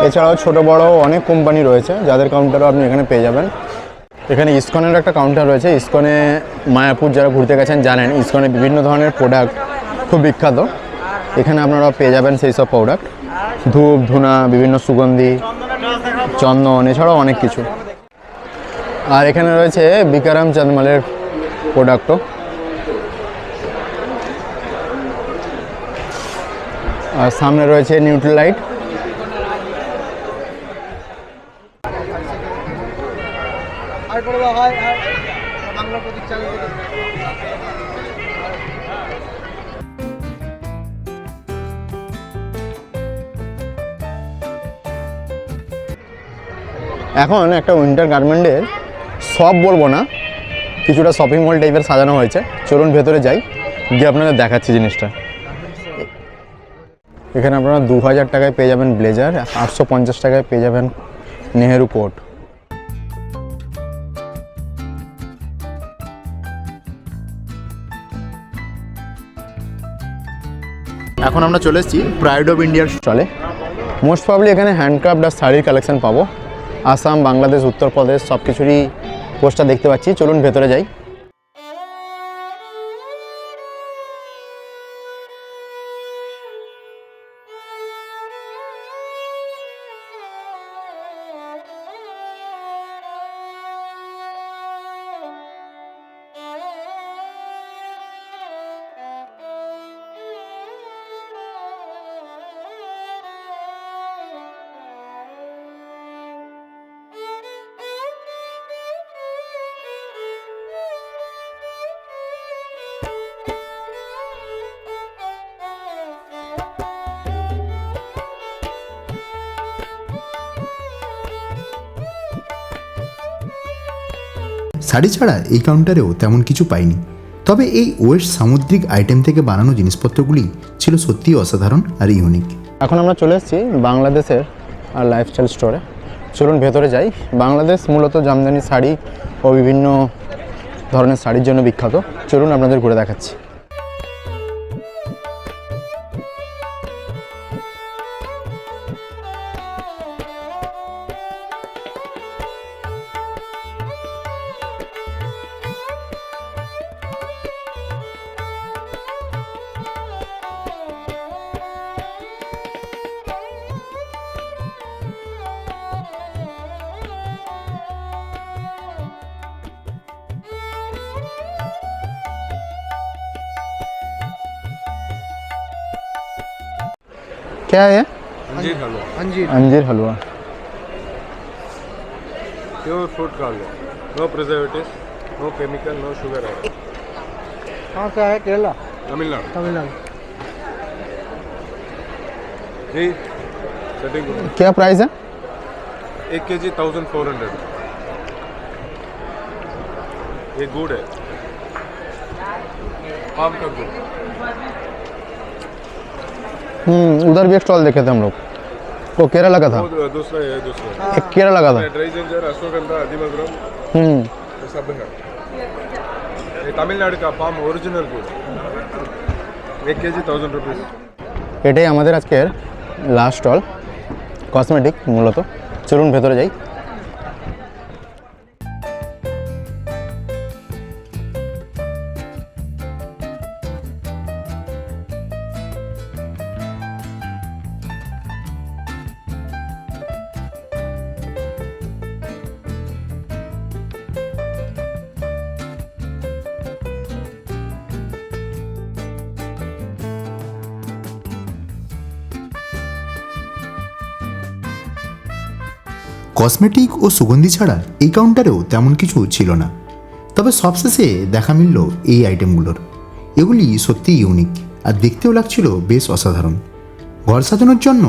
এছাড়াও ছোট বড় অনেক কোম্পানি রয়েছে, যাদের কাউন্টারও আপনি এখানে পেয়ে যাবেন। এখানে ইসকনের একটা কাউন্টার রয়েছে। ইসকনে মায়াপুর যারা ঘুরতে গেছেন জানেন, ইসকনে বিভিন্ন ধরনের প্রোডাক্ট খুব বিখ্যাত। এখানে আপনারা পেয়ে যাবেন সেই সব প্রোডাক্ট, ধূপ ধুনা, বিভিন্ন সুগন্ধি, চন্দন, এছাড়াও অনেক কিছু। আর এখানে রয়েছে বিকারাম চাঁদমালের প্রোডাক্টও। আর সামনে রয়েছে নিউট্রিলাইট। এখন একটা উইন্টার গার্মেন্টের শপ বলবো না, কিছুটা শপিং মল টাইপের সাজানো হয়েছে। চলুন ভেতরে যাই, গিয়ে আপনাদের দেখাচ্ছি জিনিসটা। এখানে আপনারা 2000 টাকায় পেয়ে যাবেন ব্লেজার, 850 টাকায় পেয়ে যাবেন নেহেরু কোট। এখন আমরা চলে এসেছি প্রাইড অফ ইন্ডিয়ার স্টলে। মোস্ট প্রবলি এখানে হ্যান্ডক্রাফট আর শাড়ির কালেকশন পাবো। আসাম, বাংলাদেশ, উত্তরপ্রদেশ সব কিছুরই পোস্টার দেখতে পাচ্ছি। চলুন ভেতরে যাই। শাড়ি ছাড়া এই কাউন্টারেও তেমন কিছু পাইনি, তবে এই ওয়েস্ট সামুদ্রিক আইটেম থেকে বানানো জিনিসপত্রগুলি ছিল সত্যিই অসাধারণ আর ইউনিক। এখন আমরা চলে এসেছি বাংলাদেশের আর লাইফস্টাইল স্টোরে। চলুন ভেতরে যাই। বাংলাদেশ মূলত জামদানি শাড়ি ও বিভিন্ন ধরনের শাড়ির জন্য বিখ্যাত। চলুন আপনাদের ঘুরে দেখাচ্ছি। क्या है? अंजीर हलवा। अंजीर हलवा। प्योर फ्रूट का halwa, no preservative, no chemical, no sugar है। कहाँ से है? केरला, तमिलनाडु। तमिलनाडु। जी सेटिंग क्या प्राइस है? 1 kg 1400। ये गुड़ है, पाम का गुड़। उधर भी एक स्टॉल देखे थे हम लोग, वो केरला का था। वो दूसरा है, दूसरा एक केरला का था। ड्राई जिंजर, अश्वगंधा, अधिमधुरम, ये सब है। ये तमिलनाडु का पाम ओरिजिनल गुड़, 1 kg 1000 रुपीस। এটাই আমাদের আজকের লাস্ট স্টল, কসমেটিক মূলত। চলুন ভেতরে যাই। কসমেটিক ও সুগন্ধি ছাড়া এই কাউন্টারেও তেমন কিছু ছিল না, তবে সবশেষে দেখা মিলল এই আইটেমগুলোর। এগুলি সত্যিই ইউনিক আর দেখতেও লাগছিল বেশ অসাধারণ। ঘর সাজানোর জন্য,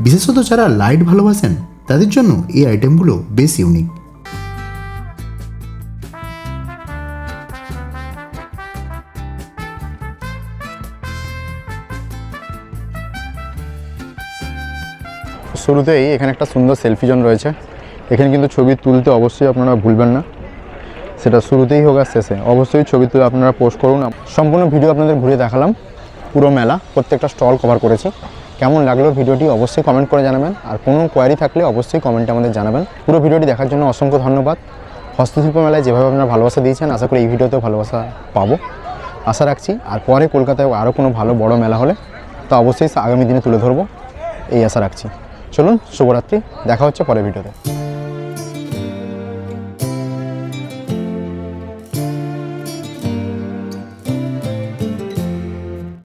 বিশেষত যারা লাইট ভালোবাসেন তাদের জন্য এই আইটেমগুলো বেশ ইউনিক। শুরুতেই এখানে একটা সুন্দর সেলফি জোন রয়েছে। এখানে কিন্তু ছবি তুলতে অবশ্যই আপনারা ভুলবেন না, সেটা শুরুতেই হোক আর শেষে অবশ্যই ছবি তুলে আপনারা পোস্ট করুন। সম্পূর্ণ ভিডিও আপনাদের ঘুরে দেখালাম, পুরো মেলা, প্রত্যেকটা স্টল কভার করেছি। কেমন লাগলো ভিডিওটি অবশ্যই কমেন্ট করে জানাবেন, আর কোনো কোয়ারি থাকলে অবশ্যই কমেন্টে আমাদের জানাবেন। পুরো ভিডিওটি দেখার জন্য অসংখ্য ধন্যবাদ। হস্তশিল্প মেলায় যেভাবে আপনারা ভালোবাসা দিয়েছেন, আশা করি এই ভিডিওতেও ভালোবাসা পাবো আশা রাখছি। আর পরে কলকাতায় আরও কোনো ভালো বড় মেলা হলে তা অবশ্যই আগামী দিনে তুলে ধরবো, এই আশা রাখছি। চলুন, শুভরাত্রি, দেখা হচ্ছে পরের ভিডিওতে।